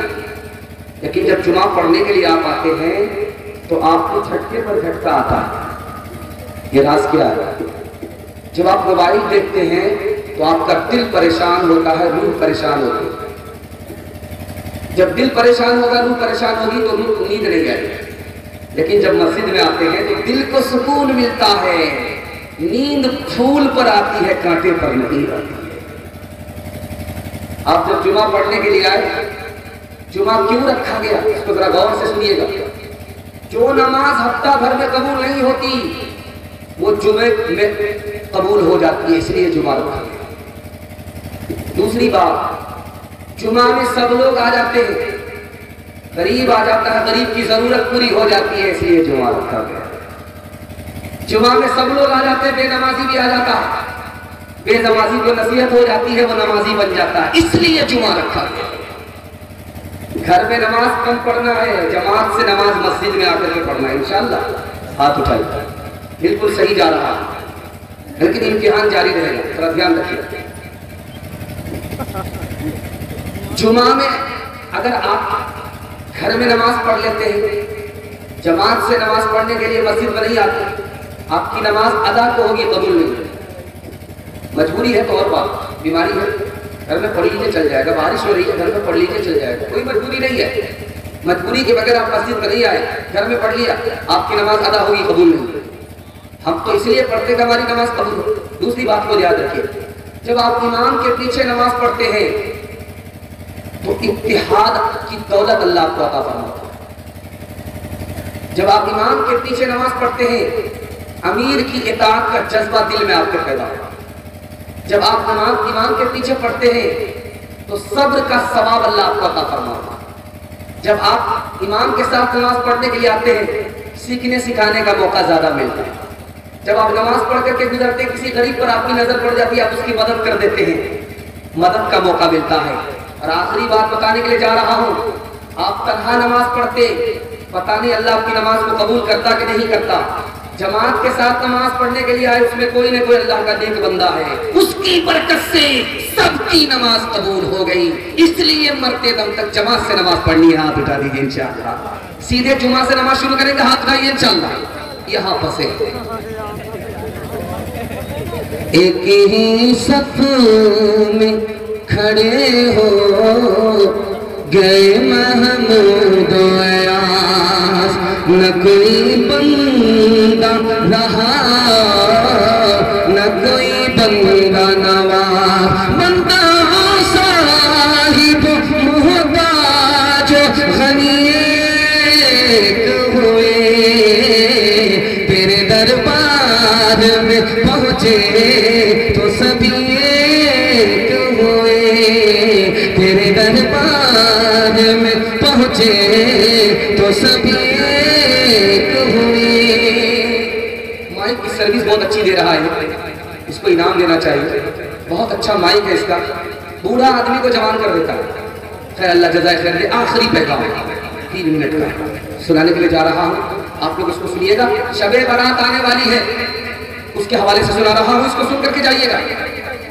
A: لیکن جب جمعہ پڑھنے کے لیے آپ آتے ہیں تو آپ کو جھٹکے پر جھٹکا آتا ہے۔ یہ راز کیا ہے؟ جب آپ موبائل دیکھتے ہیں تو آپ کا دل پریشان ہوتا ہے، روح پریشان ہوتی ہے۔ جب دل پریشان ہوگا، روح پریشان ہوگی تو روح نیند نہیں آئے گی، لیکن جب مسجد میں آتے ہیں تو دل کو سکون ملتا ہے، نیند پھول پر آتی ہے، کانٹے پر نہیں آتی ہے۔ آپ جب جمعہ پڑھنے کے لیے آئے، جمعہ کیوں رکھا گیا اس کو ذرا غور سے سنیے گا۔ جو نماز ہفتہ بھر میں قبول نہیں ہوتی وہ جمعے میں قبول ہو جاتی ہے، اس لیے جمعہ رکھا گیا۔ دوسری بات، جمعہ میں سب لوگ آ جاتے ہیں، غریب آ جاتا ہے، غریب کی ضرورت پوری ہو جاتی ہے، اس لیے جمعہ رکھا گیا۔ جمعہ میں سب لوگ آ جاتے ہیں، بے نمازی بھی آ جاتا ہے، بے نمازی کو نصیحت ہو جاتی ہے، وہ نمازی بن جاتا ہے، اس لیے جمعہ رکھا گیا۔ گھر میں نماز کم پڑھنا ہے، جماعت سے نماز مسجد میں آ کر کے پڑھنا ہے، انشاءاللہ۔ ہاتھ اٹھائیے، بالکل صحیح جا رہا ہے، لیکن امتحان جاری رہے گا، ذرا دھیان رکھیے۔ جمعہ میں اگر آپ گھر میں نماز پڑھ لیتے ہیں، جماعت سے نماز پڑھنے کے لیے مسجد میں نہیں آتے، آپ کی نماز ادا تو ہوگی، قبول نہیں۔ مجبوری ہے تو اور بات، بیماری ہے گھر میں پڑھ لیجیے چل جائے گا، بارش ہو رہی ہے گھر میں پڑھ لیجیے چل جائے گا، کوئی مجبوری نہیں ہے۔ مجبوری کے بغیر آپ مسجد میں نہیں آئے، گھر میں پڑھ لیا، آپ کی نماز ادا ہوگی، قبول نہیں۔ ہم تو اس لیے پڑھتے کہ ہماری نماز قبول ہو۔ دوسری بات کو یاد رکھیے، جب آپ امام کے پیچھے نماز پڑھتے ہیں تو اتحاد کی دولت اللہ آپ کو عطا فرماتا ہے۔ جب آپ امام کے پیچھے نماز پڑھتے ہیں، امیر کی اطاعت کا جذبہ دل میں آپ کے پیدا ہوتا ہے۔ جب آپ امام کے پیچھے پڑھتے ہیں تو صبر کا ثواب اللہ آپ کو عطا فرماتا ہے۔ جب آپ امام کے ساتھ نماز پڑھنے کے لیے آتے ہیں، سیکھنے سکھانے کا موقع زیادہ ملتا ہے۔ جب آپ نماز پڑھ کر کے گزرتے ہیں، کسی غریب پر آپ کی نظر پڑ جاتی ہے، آپ اس کی مدد کر دیتے ہیں، مدد کا موقع ملتا ہے۔ اور آخری بات بتانے کے لیے جا رہا ہوں، آپ تنہا نماز پڑھتے، پتہ نہیں اللہ آپ کی نماز کو قبول کرتا کہ نہیں کرتا۔ جماعت کے ساتھ نماز پڑھنے کے لیے آئے، اس میں کوئی نہ کوئی اللہ کا نیک بندہ ہے، اس کی برکت سے سب کی نماز قبول ہو گئی۔ اس لیے مرتے دم تک جماعت سے نماز پڑھنی ہے۔ ہاتھ اٹھا دیجیے انشاءاللہ، سیدھے جمعہ سے نماز شروع کریں گے، ہاتھ اٹھائیے انشاءاللہ۔ یہاں پھنسے ایک ہی صف میں کھڑے ہو گئے محمود و ایاز، نہ کوئی بندہ رہا نہ کوئی بندہ نواز، بندہ وہ صاحب محتاج غنی ایک ہوئے، تیرے دربار میں پہنچے تو سبھی ایک ہوئے، تیرے دربار میں پہنچے تو سبھی ایک ہوئے۔ مائک کی سروس بہت اچھی دے رہا ہے، اس کو انعام دینا چاہیے، بہت اچھا مائک ہے اس کا، بوڑھا آدمی کو جوان کر دیتا ہے۔ خیر اللہ جزائے خیر دے۔ آخری پیغام 3 منٹ کا سنانے کے لیے جا رہا ہوں، آپ لوگ اس کو سنیے گا۔ شب برات آنے والی ہے، اس کے حوالے سے سنا رہا ہوں، اس کو سن کر کے جائیے گا۔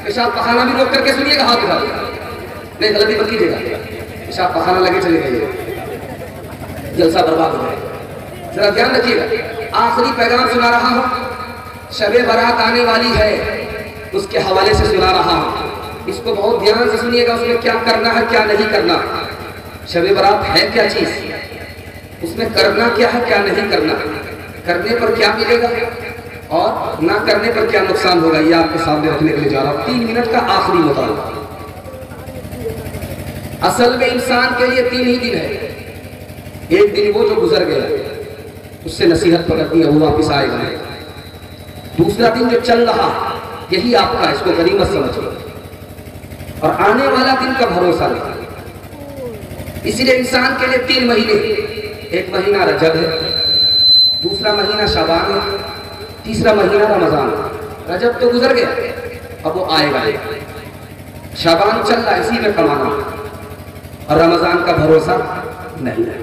A: پیشاب پخانہ بھی روک کر کے سنیے گا، ہاتھ اٹھا دیے گا، نہیں غلطی مت کیجیے گا، پیشاب پخانہ لگے چلے جائیے، جلسہ برباد ہو جائے۔ ذرا دھیان رکھیے گا، آخری پیغام سنا رہا ہوں، شب برات آنے والی ہے، اس کے حوالے سے سنا رہا ہوں، اس کو بہت دھیان سے سنیے گا، اس میں کیا کرنا ہے کیا نہیں کرنا۔ شب برات ہے کیا چیز؟ اس میں کرنا کیا ہے کیا نہیں کرنا، کرنے پر کیا ملے گا اور نہ کرنے پر کیا نقصان ہوگا، یہ آپ کے سامنے رکھنے کے لیے جا رہا ہوں۔ 3 منٹ کا آخری مطالعہ۔ اصل میں انسان کے لیے 3 ہی دن ہے۔ ایک دن وہ جو گزر گیا، اس سے نصیحت پکڑنی ہے، وہ واپس آئے گا۔ دوسرا دن جو چل رہا یہی آپ کا، اس کو غنیمت سمجھو، اور آنے والا دن کا بھروسہ نہیں۔ اسی لیے انسان کے لیے 3 مہینے، ایک مہینہ رجب ہے، دوسرا مہینہ شعبان ہے، تیسرا مہینہ رمضان ہے۔ رجب تو گزر گیا، اب وہ آئے گا۔ شعبان چل رہا، اسی میں کمانا، اور رمضان کا بھروسہ نہیں ہے۔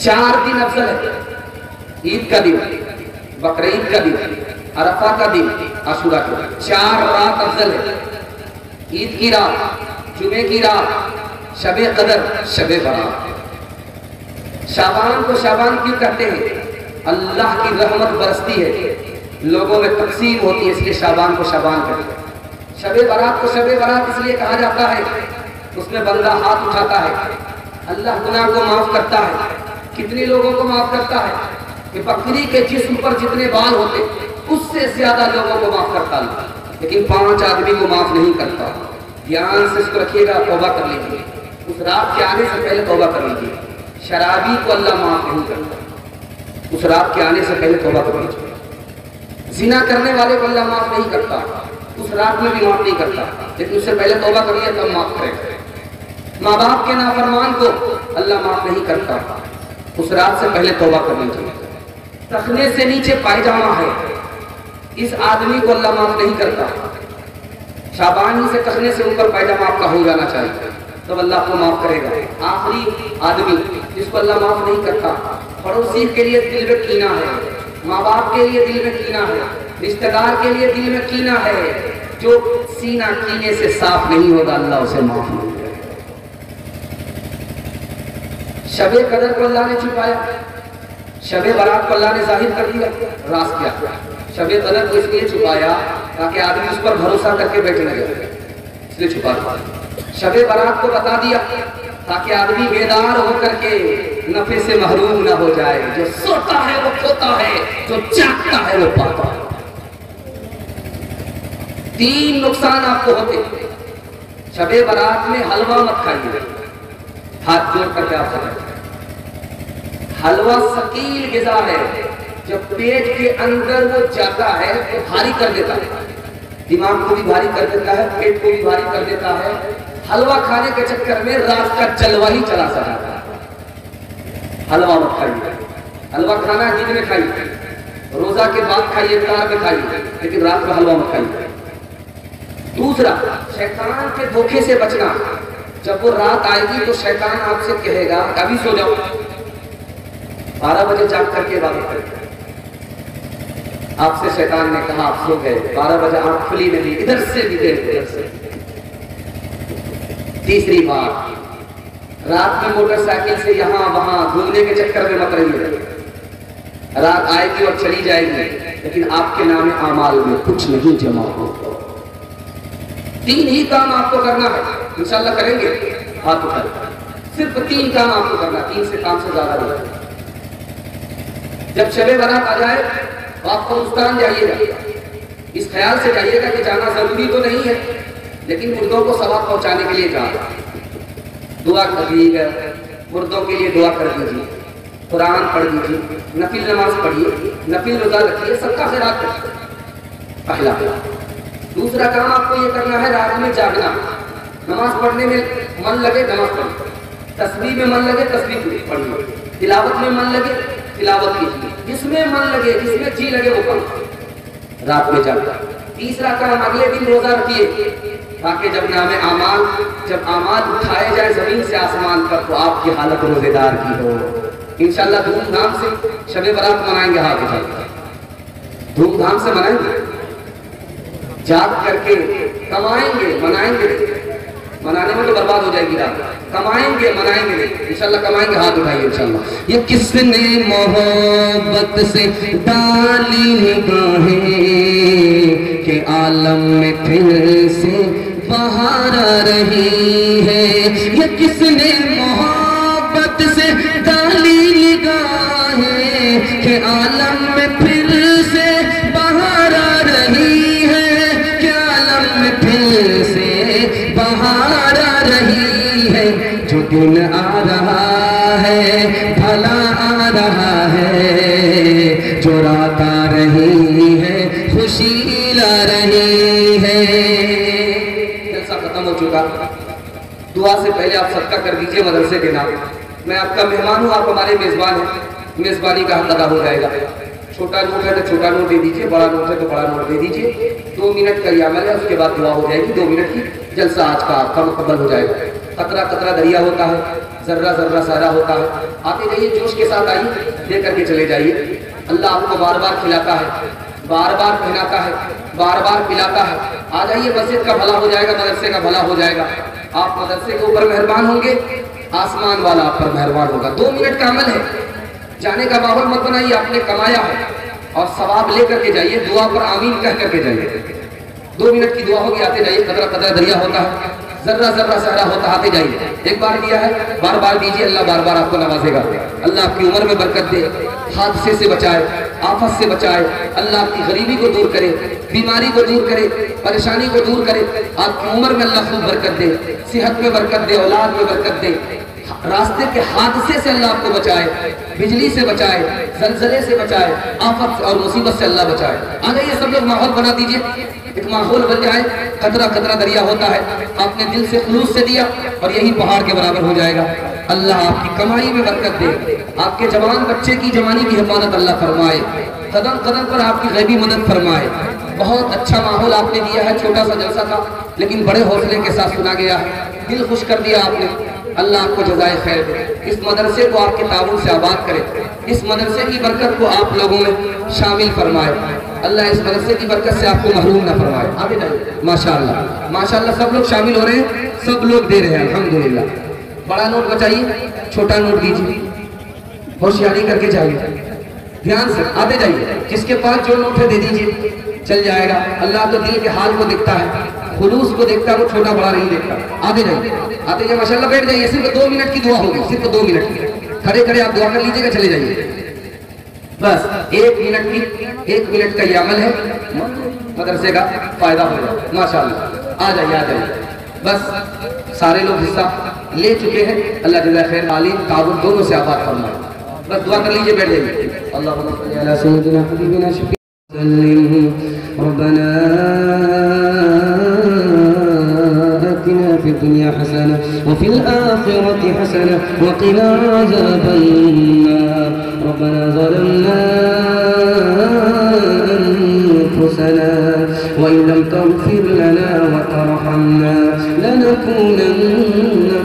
A: 4 دن افضل ہے، عید کا دن، بقرعید کا دن، عرفہ کا دن، عاشورہ کا دن۔ 4 رات افضل ہے، عید کی رات، جمعے کی رات، شب قدر، شب برات۔ شعبان کو شعبان کیوں کہتے ہیں؟ اللہ کی رحمت برستی ہے، لوگوں میں تقسیم ہوتی ہے، اس لیے شعبان کو شعبان کہتے ہیں۔ شب برات کو شب برات اس لیے کہا جاتا ہے، اس میں بندہ ہاتھ اٹھاتا ہے، اللہ گناہ کو معاف کرتا ہے۔ کتنے لوگوں کو معاف کرتا ہے کہ بکری کے جسم پر جتنے بال ہوتے اس سے زیادہ لوگوں کو معاف کرتا ہے، لیکن 5 آدمی کو معاف نہیں کرتا۔ دھیان سے اس کو رکھیے گا، توبہ کر لیجیے، اس رات کے آنے سے پہلے توبہ کر لیجیے۔ شرابی کو اللہ معاف نہیں کرتا، اس رات کے آنے سے پہلے توبہ کر لیجیے۔ زنا کرنے والے کو اللہ معاف نہیں کرتا، اس رات میں بھی معاف نہیں کرتا، لیکن اس سے پہلے توبہ کر لیا تب معاف کرے گا۔ ماں باپ کے نافرمان کو اللہ معاف نہیں کرتا، اس رات سے پہلے توبہ کر لیجیے۔ ٹخنے سے نیچے پائجامہ ہے، اس آدمی کو اللہ معاف نہیں کرتا۔ شعبان ہی سے ٹخنے سے اوپر پائجامہ آپ کا ہو جانا چاہیے، تب اللہ کو معاف کرے گا۔ آخری آدمی جس کو اللہ معاف نہیں کرتا، پڑوسی کے لیے دل میں کینہ ہے، ماں باپ کے لیے دل میں کینہ ہے، رشتہ دار کے لیے دل میں کینہ ہے، جو سینہ کینے سے صاف نہیں ہوگا اللہ اسے معاف نہیں کرے۔ شب قدر کو اللہ نے چھپایا، شب برات کو اللہ نے ظاہر کر دیا۔ راز کیا؟ شب قدر کو اس لیے چھپایا تاکہ آدمی اس پر بھروسہ کر کے بیٹھے لگے، اس لیے چھپا دیا۔ شب برات کو بتا دیا تاکہ آدمی بیدار ہو کر کے نفع سے محروم نہ ہو جائے۔ جو سوتا ہے وہ کھوتا ہے، جو جاگتا ہے وہ پاتا ہے۔ 3 نقصان آپ کو ہوتے۔ شب برات میں حلوہ مت کھائیے، ہاتھ جوڑ کر کے آپ سے کہتے ہیں۔ حلوہ ثقیل غذا ہے، جب پیٹ کے اندر وہ جاتا ہے تو بھاری کر دیتا ہے، دماغ کو بھی بھاری کر دیتا ہے، پیٹ کو بھی بھاری کر دیتا ہے۔ حلوہ کھانے کے چکر میں رات کا جلوہ ہی چلا سا جاتا ہے۔ حلوہ مت کھائیے، حلوہ کھانا دن میں کھائیے، روزہ کے بعد کھائیے، افطار میں کھائیے، لیکن رات میں حلوہ مت کھائیے۔ دوسرا، شیطان کے دھوکے سے بچنا۔ جب وہ رات آئے گی تو شیطان آپ سے کہے گا ابھی سو جاؤ، 12 بجے جاگ کر کے عبادت کریں۔ آپ سے شیطان نے کہا آپ سو گئے، 12 بجے آنکھ کھلی نہیں، ادھر سے بھی دیر ادھر سے۔ تیسری بات، رات میں موٹر سائیکل سے یہاں وہاں گھومنے کے چکر میں مت رہیے۔ رات آئے گی اور چلی جائے گی، لیکن آپ کے نام اعمال میں کچھ نہیں جمع ہوگا۔ 3 ہی کام آپ کو کرنا ہے، انشاءاللہ کریں گے، ہاتھ اٹھائیں۔ صرف 3 کام آپ کو کرنا، 3 سے کام سے زیادہ نہیں۔ جب شب برات آ جائے تو آپ قبرستان جائیے گا، اس خیال سے جائیے گا کہ جانا ضروری تو نہیں ہے، لیکن مردوں کو ثواب پہنچانے کے لیے جانا۔ دعا کر لیجیے گا، مردوں کے لیے دعا کر دیجیے، قرآن پڑھ دیجیے، نفل نماز پڑھیے، نفل روزہ رکھیے، سب کا خیرات کریں۔ پہلا۔ دوسرا کام آپ کو یہ کرنا ہے، رات میں جاگنا، نماز پڑھنے میں من لگے نماز پڑھیے، تسبیح میں من لگے تسبیح پڑھیے، تلاوت میں من لگے تلاوت کیجیے، جس میں من لگے، جس میں جی لگے وہ کام رات میں جاگنا۔ تیسرا کام، اگلے دن روزہ رکھیے تاکہ جب نام اعمال، جب اعمال اٹھائے جائے زمین سے آسمان پر تو آپ کی حالت روزے دار کی ہو۔ انشاءاللہ دھوم دھام سے شب برات منائیں گے، ہاتھ اٹھا کے دھوم دھام سے منائیں گے، جاگ کر کے کمائیں گے، منائیں گے۔ منانے میں تو برباد ہو جائے گی رات، کمائیں گے منائیں گے، انشاءاللہ کمائیں گے، ہاتھ اٹھائیے انشاءاللہ۔
C: یہ کس نے محبت سے ڈالی نگاہیں کہ عالم میں پھر سے بہار آ رہی ہے، یہ کس نے محبت سے کہ عالم میں پھر سے بہار آ رہی ہے، کہ عالم میں پھر سے بہار آ رہی ہے، جو دن آ رہا ہے بھلا آ رہا ہے، جو رات آ رہی ہے خوشی لا رہی ہے۔ جلسہ ختم ہو چکا، دعا سے پہلے آپ صدقہ کر دیجئے مدرسے کے نام۔ میں آپ کا مہمان ہوں، آپ ہمارے میزبان ہیں، میزبانی کا حق ادا ہو جائے گا۔ چھوٹا نوٹ ہے تو چھوٹا نوٹ دے دیجئے، بڑا نوٹ ہے تو بڑا نوٹ دے دیجئے۔ 2 منٹ کا یہ عمل ہے، اس کے بعد دعا ہو جائے گی 2 منٹ کی۔ جلسہ آج کا آپ کا مکمل ہو جائے گا۔ قطرہ قطرہ دریا ہوتا ہے، ذرہ ذرہ سارا ہوتا ہے۔ آتے جائیے، جوش کے ساتھ آئیے، دے کر کے چلے جائیے۔ اللہ آپ کو بار بار کھلاتا ہے، بار بار پہناتا ہے، بار بار پلاتا ہے۔ آ جائیے، مسجد کا بھلا ہو جائے گا، مدرسے کا بھلا ہو جائے گا۔ آپ مدرسے کے اوپر مہربان ہوں گے، آسمان والا آپ پر مہربان ہوگا۔ 2 منٹ کا عمل ہے، جانے کا ماحول مت بنائیے، آپ نے کمایا ہے اور ثواب لے کر کے جائیے، دعا پر آمین کہہ کر کے جائیے۔ 2 منٹ کی دعا ہوگی، آتے جائیے۔ قطرہ قطرہ دریا ہوتا ہے، ذرہ ذرہ صحرا ہوتا، آتے جائیے۔ ایک بار دیا ہے، بار بار دیجیے، اللہ بار بار آپ کو نوازے گا۔ اللہ آپ کی عمر میں برکت دے، حادثے سے بچائے، آفت سے بچائے۔ اللہ آپ کی غریبی کو دور کرے، بیماری کو دور کرے، پریشانی کو دور کرے۔ آپ کی عمر میں اللہ خوب برکت دے، صحت میں برکت دے، اولاد میں برکت دے۔ راستے کے حادثے سے اللہ آپ کو بچائے، بجلی سے بچائے، زلزلے سے بچائے، آفت اور مصیبت سے اللہ بچائے۔ آ جائیے، سب لوگ ماحول بنا دیجئے، ایک ماحول بن جائے۔ قطرہ قطرہ دریا ہوتا ہے، آپ نے دل سے خلوص سے دیا اور یہی پہاڑ کے برابر ہو جائے گا۔ اللہ آپ کی کمائی میں برکت دے، آپ کے جوان بچے کی جوانی کی حفاظت اللہ فرمائے، قدم قدم پر آپ کی غیبی مدد فرمائے۔ بہت اچھا ماحول آپ نے دیا ہے، چھوٹا سا جلسہ تھا لیکن بڑے حوصلے کے ساتھ سنا گیا ہے، دل خوش کر دیا آپ نے۔ اللہ آپ کو جزائے خیر دے، اس مدرسے کو آپ کے تعاون سے آباد کرے، اس مدرسے کی برکت کو آپ لوگوں میں شامل فرمائے۔ اللہ اس مدرسے کی برکت سے آپ کو محروم نہ فرمائے۔ آگے جائیے۔ ماشاءاللہ ماشاءاللہ، سب لوگ شامل ہو رہے ہیں، سب لوگ دے رہے ہیں، الحمدللہ۔ بڑا نوٹ بچائیے، چھوٹا نوٹ دیجیے، ہوشیاری کر کے جائیے، دھیان سے آتے جائیے۔ جس کے پاس جو نوٹ ہے دے دیجیے، چل جائے گا۔ اللہ تو دل کے حال کو دیکھتا ہے، خلوص کو دیکھتا ہے، وہ چھوٹا بڑا نہیں دیکھتا۔ آتے جائیے، آتے جائیے، ماشاءاللہ۔ بیٹھ جائیے، صرف 2 منٹ کی دعا ہوگی، صرف 2 منٹ کی۔ کھڑے کھڑے آپ دعا کر لیجئے گا، چلے جائیے۔ بس 1 منٹ کی، 1 منٹ کا یہ عمل ہے، مدرسے کا فائدہ ہو جائے۔ ماشاءاللہ، آ جائیے، آ جائیے۔ بس سارے لوگ حصہ لے چکے ہیں، اللہ جزائے خیر، تعلیم تعاون دونوں سے آباد فرمائے۔ بس دعا کر لیجئے، بیٹھ جائیے۔ اللہم صلی علی سیدنا حبیبنا شفیع وسلم۔ ربنا آتنا فی الدنیا حسنہ وفی الآخرۃ حسنہ وقنا عذاب النار۔ ربنا ظلمنا أنفسنا وإن لم تغفر لنا وترحمنا لنكونن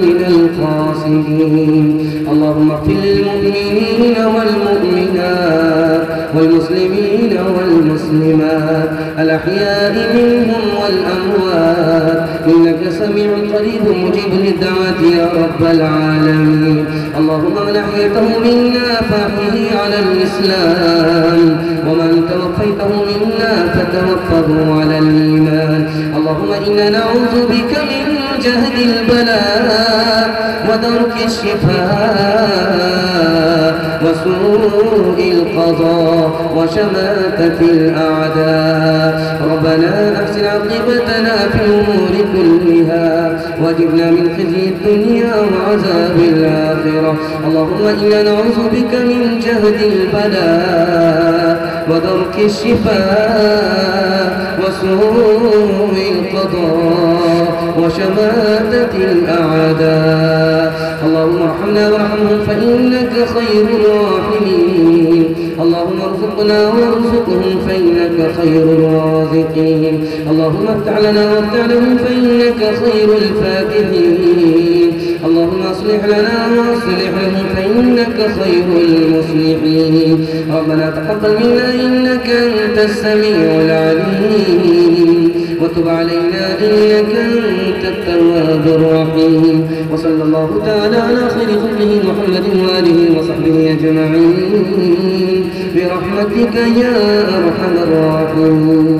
C: من الخاسرين۔ اللهم اغفر للمؤمنين والمؤمنات والمسلمين والمسلمات الأحياء منهم والأموات إنك سميع قريب مجيب للدعوات يا رب العالمين۔ اللهم من أحييته منا فأحيه على الإسلام ومن توفيته منا فتوفه على الإيمان۔ اللهم إنا نعوذ بك من جهد البلاء ودرك الشفاء وسوء القضاء وشماتة الأعداء۔ ربنا أحسن عاقبتنا في الأمور كلها واجرنا من خزي الدنيا وعذاب الآخرة۔ اللهم إنا نعوذ بك من جهد البلاء ودرك الشفاء وسوء القضاء وشماتة الأعداء۔ اللهم ارحمنا وارحمهم فإنك خير الراحمين۔ اللهم ارزقنا وارزقهم فإنك خير الرازقين۔ اللهم افتح لنا وافتح لهم فإنك خير الفاتحين۔ اللهم اصلح لنا واصلح لهم فإنك خير المصلحين۔ ربنا تقبل منا إنك أنت السميع العليم وتب علينا إنك أنت التواب الرحيم۔ وصلى الله تعالى على خير خلقه محمد وآله وصحبه أجمعين برحمتك يا أرحم الراحمين۔